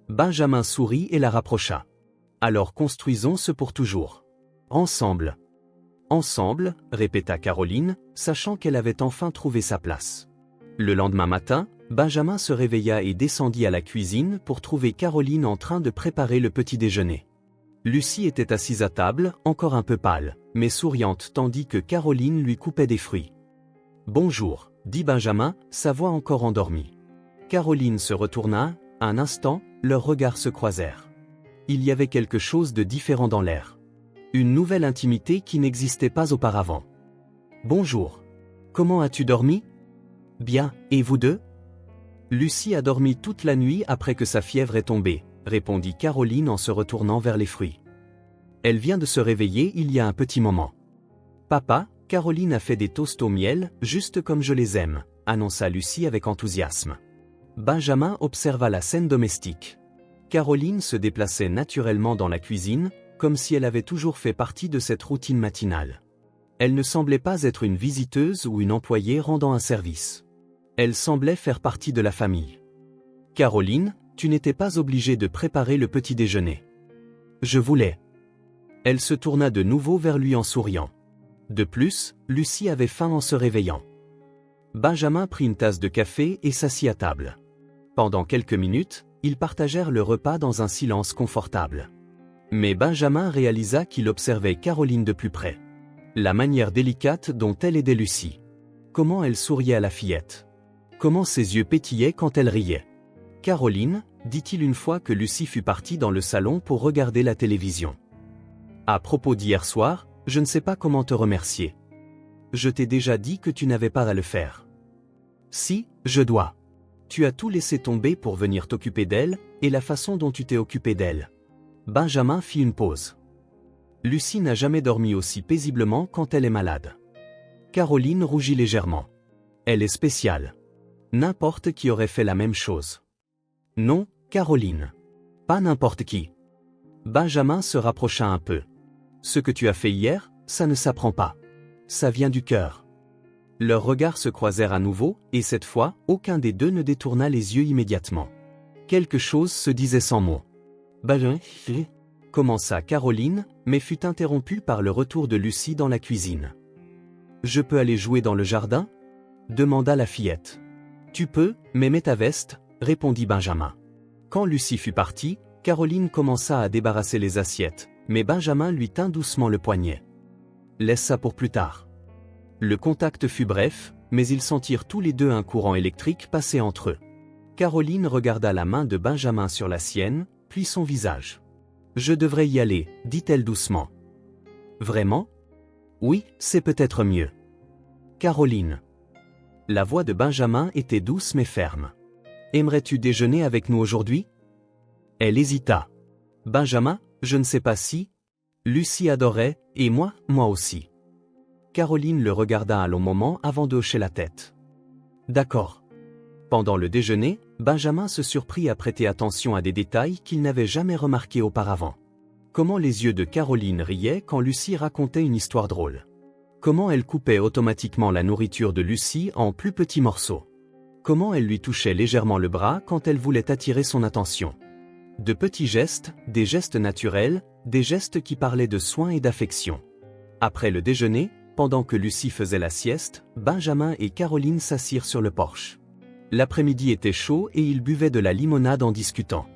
S1: Benjamin sourit et la rapprocha. Alors construisons ce pour toujours. Ensemble. Ensemble, répéta Caroline, sachant qu'elle avait enfin trouvé sa place. Le lendemain matin, Benjamin se réveilla et descendit à la cuisine pour trouver Caroline en train de préparer le petit déjeuner. Lucie était assise à table, encore un peu pâle, mais souriante tandis que Caroline lui coupait des fruits. « Bonjour », dit Benjamin, sa voix encore endormie. Caroline se retourna, un instant, leurs regards se croisèrent. Il y avait quelque chose de différent dans l'air. Une nouvelle intimité qui n'existait pas auparavant. « Bonjour. Comment as-tu dormi? »« Bien, et vous deux ?»« Lucie a dormi toute la nuit après que sa fièvre est tombée, » répondit Caroline en se retournant vers les fruits. Elle vient de se réveiller il y a un petit moment. Papa, Caroline a fait des toasts au miel, juste comme je les aime, annonça Lucie avec enthousiasme. Benjamin observa la scène domestique. Caroline se déplaçait naturellement dans la cuisine, comme si elle avait toujours fait partie de cette routine matinale. Elle ne semblait pas être une visiteuse ou une employée rendant un service. Elle semblait faire partie de la famille. Caroline, tu n'étais pas obligée de préparer le petit déjeuner. Je voulais. Elle se tourna de nouveau vers lui en souriant. De plus, Lucie avait faim en se réveillant. Benjamin prit une tasse de café et s'assit à table. Pendant quelques minutes, ils partagèrent le repas dans un silence confortable. Mais Benjamin réalisa qu'il observait Caroline de plus près. La manière délicate dont elle aidait Lucie. Comment elle souriait à la fillette. Comment ses yeux pétillaient quand elle riait. « Caroline, » dit-il une fois que Lucie fut partie dans le salon pour regarder la télévision. « À propos d'hier soir, je ne sais pas comment te remercier. Je t'ai déjà dit que tu n'avais pas à le faire. »« Si, je dois. Tu as tout laissé tomber pour venir t'occuper d'elle, et la façon dont tu t'es occupé d'elle. » Benjamin fit une pause. Lucie n'a jamais dormi aussi paisiblement quand elle est malade. Caroline rougit légèrement. Elle est spéciale. N'importe qui aurait fait la même chose. Non, Caroline. Pas n'importe qui. Benjamin se rapprocha un peu. Ce que tu as fait hier, ça ne s'apprend pas. Ça vient du cœur. Leurs regards se croisèrent à nouveau, et cette fois, aucun des deux ne détourna les yeux immédiatement. Quelque chose se disait sans mots. Benjamin, commença Caroline, mais fut interrompue par le retour de Lucie dans la cuisine. Je peux aller jouer dans le jardin? Demanda la fillette. Tu peux, mais mets ta veste, répondit Benjamin. Quand Lucie fut partie, Caroline commença à débarrasser les assiettes, mais Benjamin lui tint doucement le poignet. Laisse ça pour plus tard. Le contact fut bref, mais ils sentirent tous les deux un courant électrique passer entre eux. Caroline regarda la main de Benjamin sur la sienne, puis son visage. Je devrais y aller, dit-elle doucement. Vraiment? Oui, c'est peut-être mieux. Caroline. La voix de Benjamin était douce mais ferme. Aimerais-tu déjeuner avec nous aujourd'hui? Elle hésita. Benjamin, je ne sais pas si. Lucie adorait, et moi aussi. Caroline le regarda un long moment avant de hocher la tête. D'accord. Pendant le déjeuner, Benjamin se surprit à prêter attention à des détails qu'il n'avait jamais remarqués auparavant. Comment les yeux de Caroline riaient quand Lucie racontait une histoire drôle. Comment elle coupait automatiquement la nourriture de Lucie en plus petits morceaux. Comment elle lui touchait légèrement le bras quand elle voulait attirer son attention. De petits gestes, des gestes naturels, des gestes qui parlaient de soins et d'affection. Après le déjeuner, pendant que Lucie faisait la sieste, Benjamin et Caroline s'assirent sur le porche. L'après-midi était chaud et ils buvaient de la limonade en discutant.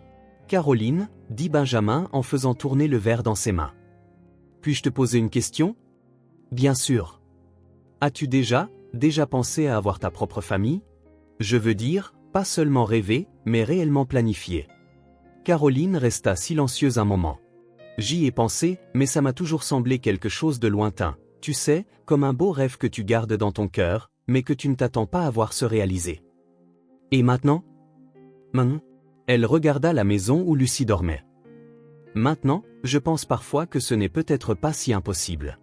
S1: Caroline, dit Benjamin en faisant tourner le verre dans ses mains. Puis-je te poser une question? Bien sûr. As-tu déjà pensé à avoir ta propre famille? Je veux dire, pas seulement rêver, mais réellement planifier. Caroline resta silencieuse un moment. J'y ai pensé, mais ça m'a toujours semblé quelque chose de lointain, tu sais, comme un beau rêve que tu gardes dans ton cœur, mais que tu ne t'attends pas à voir se réaliser. Et maintenant? Elle regarda la maison où Lucie dormait. Maintenant, je pense parfois que ce n'est peut-être pas si impossible.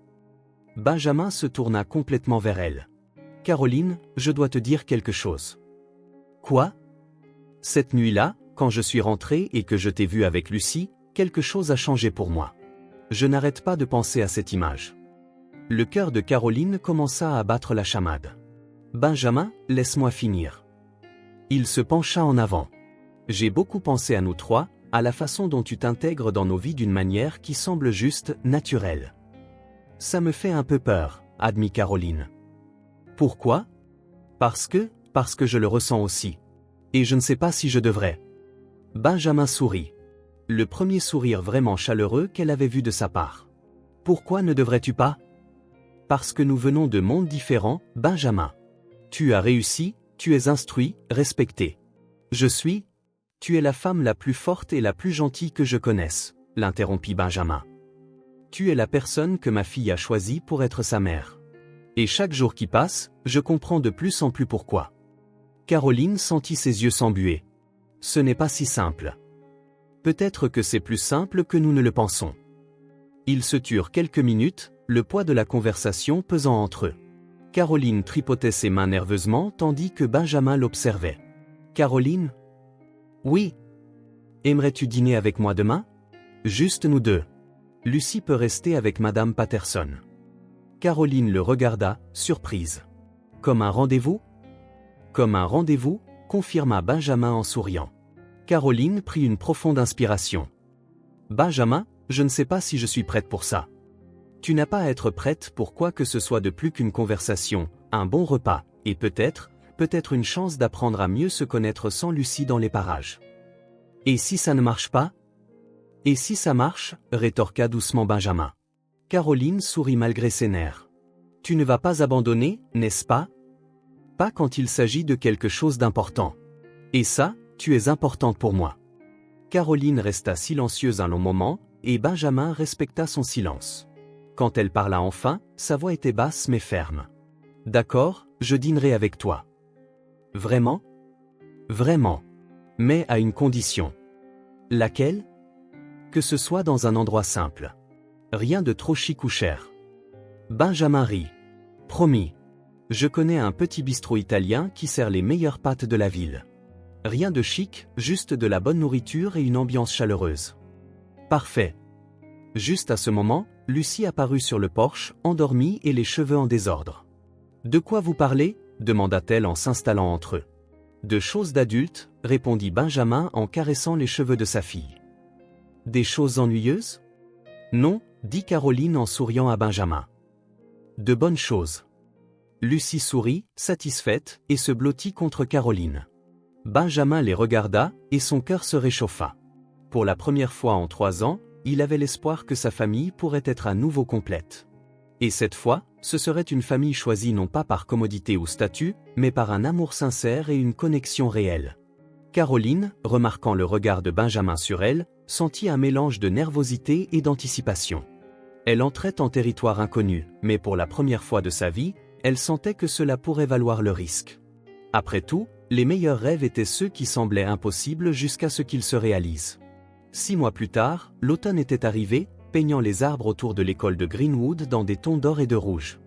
S1: Benjamin se tourna complètement vers elle. Caroline, je dois te dire quelque chose. Quoi? Cette nuit-là, quand je suis rentré et que je t'ai vu avec Lucie, quelque chose a changé pour moi. Je n'arrête pas de penser à cette image. Le cœur de Caroline commença à battre la chamade. Benjamin, laisse-moi finir. Il se pencha en avant. J'ai beaucoup pensé à nous trois, à la façon dont tu t'intègres dans nos vies d'une manière qui semble juste naturelle. Ça me fait un peu peur, admit Caroline. Pourquoi? Parce que je le ressens aussi. Et je ne sais pas si je devrais. Benjamin sourit. Le premier sourire vraiment chaleureux qu'elle avait vu de sa part. Pourquoi ne devrais-tu pas? Parce que nous venons de mondes différents, Benjamin. Tu as réussi, tu es instruit, respecté. Tu es la femme la plus forte et la plus gentille que je connaisse, l'interrompit Benjamin. Tu es la personne que ma fille a choisie pour être sa mère. Et chaque jour qui passe, je comprends de plus en plus pourquoi. Caroline sentit ses yeux s'embuer. Ce n'est pas si simple. Peut-être que c'est plus simple que nous ne le pensons. Ils se turent quelques minutes, le poids de la conversation pesant entre eux. Caroline tripotait ses mains nerveusement tandis que Benjamin l'observait. Caroline? Oui. Aimerais-tu dîner avec moi demain? Juste nous deux. Lucie peut rester avec Madame Patterson. Caroline le regarda, surprise. Comme un rendez-vous? Comme un rendez-vous, confirma Benjamin en souriant. Caroline prit une profonde inspiration. Benjamin, je ne sais pas si je suis prête pour ça. Tu n'as pas à être prête pour quoi que ce soit de plus qu'une conversation, un bon repas, et peut-être une chance d'apprendre à mieux se connaître sans Lucie dans les parages. Et si ça ne marche pas? Et si ça marche? Rétorqua doucement Benjamin. Caroline sourit malgré ses nerfs. Tu ne vas pas abandonner, n'est-ce pas? Pas quand il s'agit de quelque chose d'important. Et ça, tu es importante pour moi. Caroline resta silencieuse un long moment, et Benjamin respecta son silence. Quand elle parla enfin, sa voix était basse mais ferme. D'accord, je dînerai avec toi. Vraiment? Vraiment. Mais à une condition. Laquelle? Que ce soit dans un endroit simple. Rien de trop chic ou cher. Benjamin rit. Promis. Je connais un petit bistrot italien qui sert les meilleures pâtes de la ville. Rien de chic, juste de la bonne nourriture et une ambiance chaleureuse. Parfait. Juste à ce moment, Lucie apparut sur le porche, endormie et les cheveux en désordre. De quoi vous parlez? Demanda-t-elle en s'installant entre eux. De choses d'adultes, répondit Benjamin en caressant les cheveux de sa fille. Des choses ennuyeuses? Non, dit Caroline en souriant à Benjamin. De bonnes choses. Lucie sourit, satisfaite, et se blottit contre Caroline. Benjamin les regarda, et son cœur se réchauffa. Pour la première fois en 3 ans, il avait l'espoir que sa famille pourrait être à nouveau complète. Et cette fois, ce serait une famille choisie non pas par commodité ou statut, mais par un amour sincère et une connexion réelle. Caroline, remarquant le regard de Benjamin sur elle, sentit un mélange de nervosité et d'anticipation. Elle entrait en territoire inconnu, mais pour la première fois de sa vie, elle sentait que cela pourrait valoir le risque. Après tout, les meilleurs rêves étaient ceux qui semblaient impossibles jusqu'à ce qu'ils se réalisent. 6 mois plus tard, l'automne était arrivé, peignant les arbres autour de l'école de Greenwood dans des tons d'or et de rouge.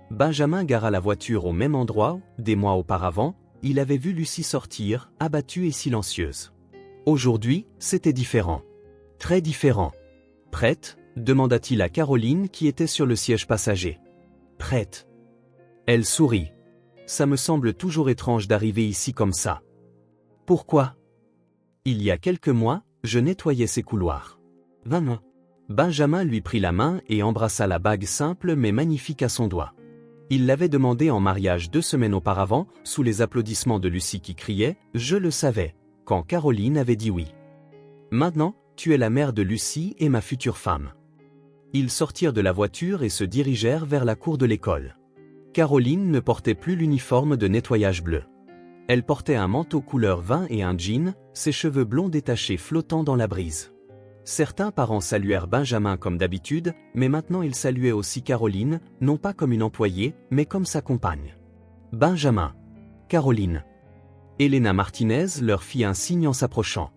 S1: Benjamin gara la voiture au même endroit où, des mois auparavant, il avait vu Lucie sortir, abattue et silencieuse. Aujourd'hui, c'était différent. Très différent. « Prête ?» demanda-t-il à Caroline qui était sur le siège passager. « Prête. » Elle sourit. « Ça me semble toujours étrange d'arriver ici comme ça. »« Pourquoi ?» ?»« Il y a quelques mois, je nettoyais ces couloirs. » « Benjamin lui prit la main et embrassa la bague simple mais magnifique à son doigt. Il l'avait demandé en mariage 2 semaines auparavant, sous les applaudissements de Lucie qui criait « Je le savais », quand Caroline avait dit oui. « Maintenant, tu es la mère de Lucie et ma future femme. » Ils sortirent de la voiture et se dirigèrent vers la cour de l'école. Caroline ne portait plus l'uniforme de nettoyage bleu. Elle portait un manteau couleur vin et un jean, ses cheveux blonds détachés flottant dans la brise. Certains parents saluèrent Benjamin comme d'habitude, mais maintenant ils saluaient aussi Caroline, non pas comme une employée, mais comme sa compagne. Benjamin. Caroline. Elena Martinez leur fit un signe en s'approchant.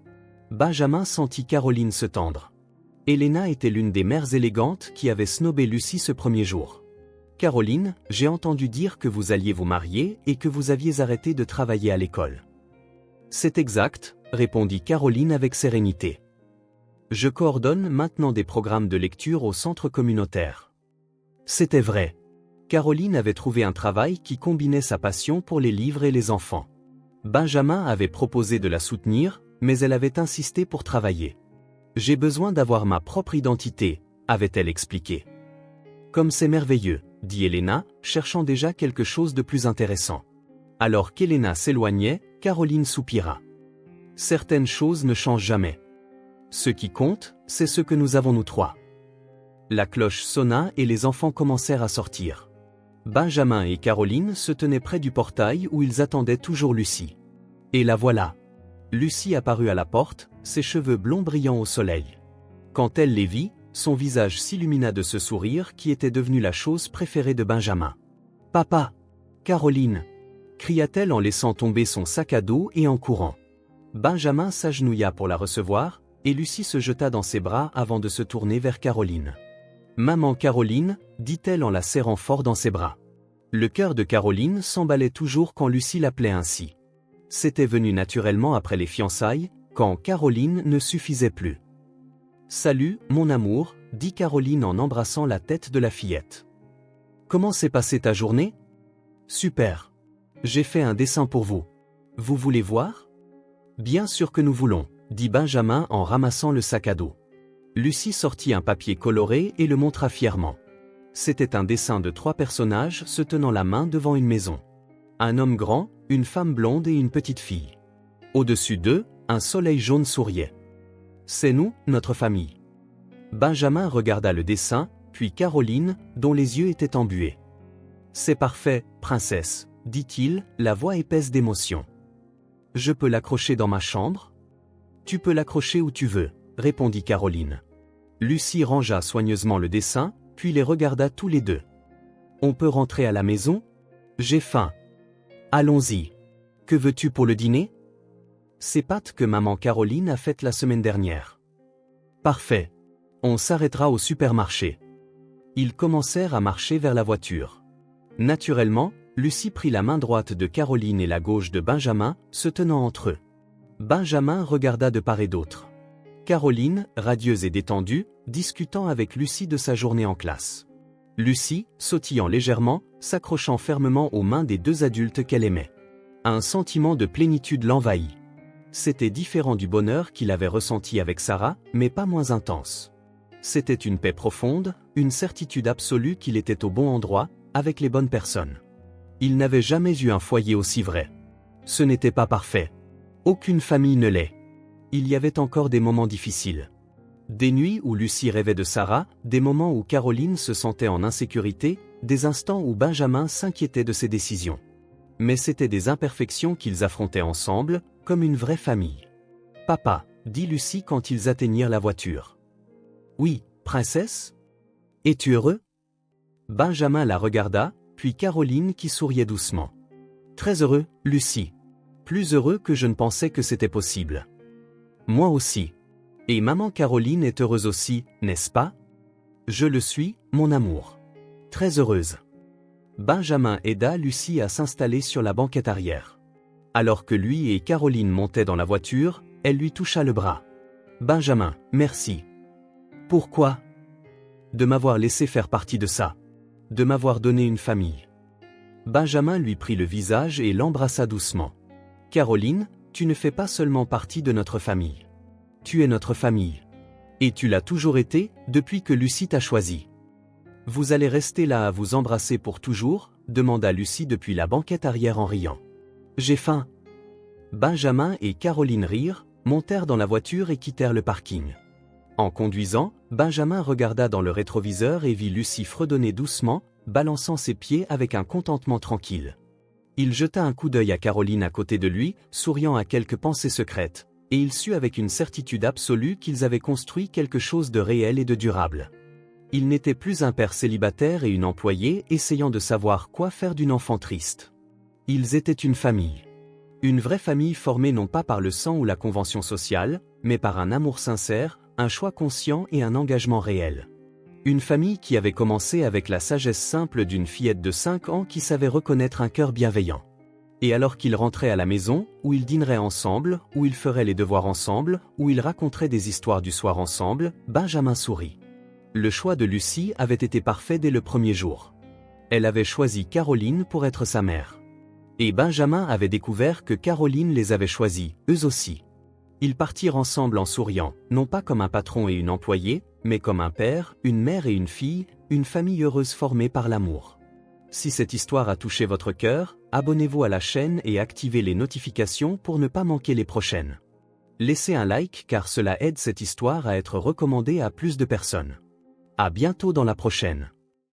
S1: Benjamin sentit Caroline se tendre. Elena était l'une des mères élégantes qui avait snobé Lucie ce premier jour. Caroline, j'ai entendu dire que vous alliez vous marier et que vous aviez arrêté de travailler à l'école. C'est exact, répondit Caroline avec sérénité. Je coordonne maintenant des programmes de lecture au centre communautaire. C'était vrai. Caroline avait trouvé un travail qui combinait sa passion pour les livres et les enfants. Benjamin avait proposé de la soutenir, mais elle avait insisté pour travailler. J'ai besoin d'avoir ma propre identité, avait-elle expliqué. Comme c'est merveilleux, dit Elena, cherchant déjà quelque chose de plus intéressant. Alors qu'Elena s'éloignait, Caroline soupira. Certaines choses ne changent jamais. Ce qui compte, c'est ce que nous avons nous trois. La cloche sonna et les enfants commencèrent à sortir. Benjamin et Caroline se tenaient près du portail où ils attendaient toujours Lucie. Et la voilà. Lucie apparut à la porte, ses cheveux blonds brillant au soleil. Quand elle les vit, son visage s'illumina de ce sourire qui était devenu la chose préférée de Benjamin. « Papa !» « Caroline !» cria-t-elle en laissant tomber son sac à dos et en courant. Benjamin s'agenouilla pour la recevoir, et Lucie se jeta dans ses bras avant de se tourner vers Caroline. « Maman Caroline » dit-elle en la serrant fort dans ses bras. Le cœur de Caroline s'emballait toujours quand Lucie l'appelait ainsi. C'était venu naturellement après les fiançailles, quand Caroline ne suffisait plus. « Salut, mon amour » dit Caroline en embrassant la tête de la fillette. « Comment s'est passée ta journée ?»« Super. J'ai fait un dessin pour vous. Vous voulez voir ?»« Bien sûr que nous voulons » dit Benjamin en ramassant le sac à dos. Lucie sortit un papier coloré et le montra fièrement. C'était un dessin de 3 personnages se tenant la main devant une maison. Un homme grand, une femme blonde et une petite fille. Au-dessus d'eux, un soleil jaune souriait. C'est nous, notre famille. Benjamin regarda le dessin, puis Caroline, dont les yeux étaient embués. C'est parfait, princesse, dit-il, la voix épaisse d'émotion. Je peux l'accrocher dans ma chambre ? Tu peux l'accrocher où tu veux, répondit Caroline. Lucie rangea soigneusement le dessin, puis les regarda tous les deux. On peut rentrer à la maison ? J'ai faim. Allons-y. Que veux-tu pour le dîner ? Ces pâtes que maman Caroline a faites la semaine dernière. Parfait. On s'arrêtera au supermarché. Ils commencèrent à marcher vers la voiture. Naturellement, Lucie prit la main droite de Caroline et la gauche de Benjamin, se tenant entre eux. Benjamin regarda de part et d'autre. Caroline, radieuse et détendue, discutant avec Lucie de sa journée en classe. Lucie, sautillant légèrement, s'accrochant fermement aux mains des 2 adultes qu'elle aimait. Un sentiment de plénitude l'envahit. C'était différent du bonheur qu'il avait ressenti avec Sarah, mais pas moins intense. C'était une paix profonde, une certitude absolue qu'il était au bon endroit, avec les bonnes personnes. Il n'avait jamais eu un foyer aussi vrai. Ce n'était pas parfait. Aucune famille ne l'est. Il y avait encore des moments difficiles. Des nuits où Lucie rêvait de Sarah, des moments où Caroline se sentait en insécurité, des instants où Benjamin s'inquiétait de ses décisions. Mais c'étaient des imperfections qu'ils affrontaient ensemble, comme une vraie famille. « Papa », dit Lucie quand ils atteignirent la voiture. « Oui, princesse ? Es-tu heureux ?» Benjamin la regarda, puis Caroline qui souriait doucement. « Très heureux, Lucie. Plus heureux que je ne pensais que c'était possible. »« Moi aussi. Et maman Caroline est heureuse aussi, n'est-ce pas ? » ?»« Je le suis, mon amour. Très heureuse. » Benjamin aida Lucie à s'installer sur la banquette arrière. Alors que lui et Caroline montaient dans la voiture, elle lui toucha le bras. « Benjamin, merci. »« Pourquoi ? » ?»« De m'avoir laissé faire partie de ça. De m'avoir donné une famille. » Benjamin lui prit le visage et l'embrassa doucement. « Caroline, tu ne fais pas seulement partie de notre famille. Tu es notre famille. Et tu l'as toujours été, depuis que Lucie t'a choisi. »« Vous allez rester là à vous embrasser pour toujours ?» demanda Lucie depuis la banquette arrière en riant. « J'ai faim. » Benjamin et Caroline rirent, montèrent dans la voiture et quittèrent le parking. En conduisant, Benjamin regarda dans le rétroviseur et vit Lucie fredonner doucement, balançant ses pieds avec un contentement tranquille. Il jeta un coup d'œil à Caroline à côté de lui, souriant à quelques pensées secrètes, et il sut avec une certitude absolue qu'ils avaient construit quelque chose de réel et de durable. Il n'était plus un père célibataire et une employée essayant de savoir quoi faire d'une enfant triste. Ils étaient une famille. Une vraie famille formée non pas par le sang ou la convention sociale, mais par un amour sincère, un choix conscient et un engagement réel. Une famille qui avait commencé avec la sagesse simple d'une fillette de 5 ans qui savait reconnaître un cœur bienveillant. Et alors qu'ils rentraient à la maison, où ils dîneraient ensemble, où ils feraient les devoirs ensemble, où ils raconteraient des histoires du soir ensemble, Benjamin sourit. Le choix de Lucie avait été parfait dès le premier jour. Elle avait choisi Caroline pour être sa mère. Et Benjamin avait découvert que Caroline les avait choisis, eux aussi. Ils partirent ensemble en souriant, non pas comme un patron et une employée, mais comme un père, une mère et une fille, une famille heureuse formée par l'amour. Si cette histoire a touché votre cœur, abonnez-vous à la chaîne et activez les notifications pour ne pas manquer les prochaines. Laissez un like car cela aide cette histoire à être recommandée à plus de personnes. À bientôt dans la prochaine.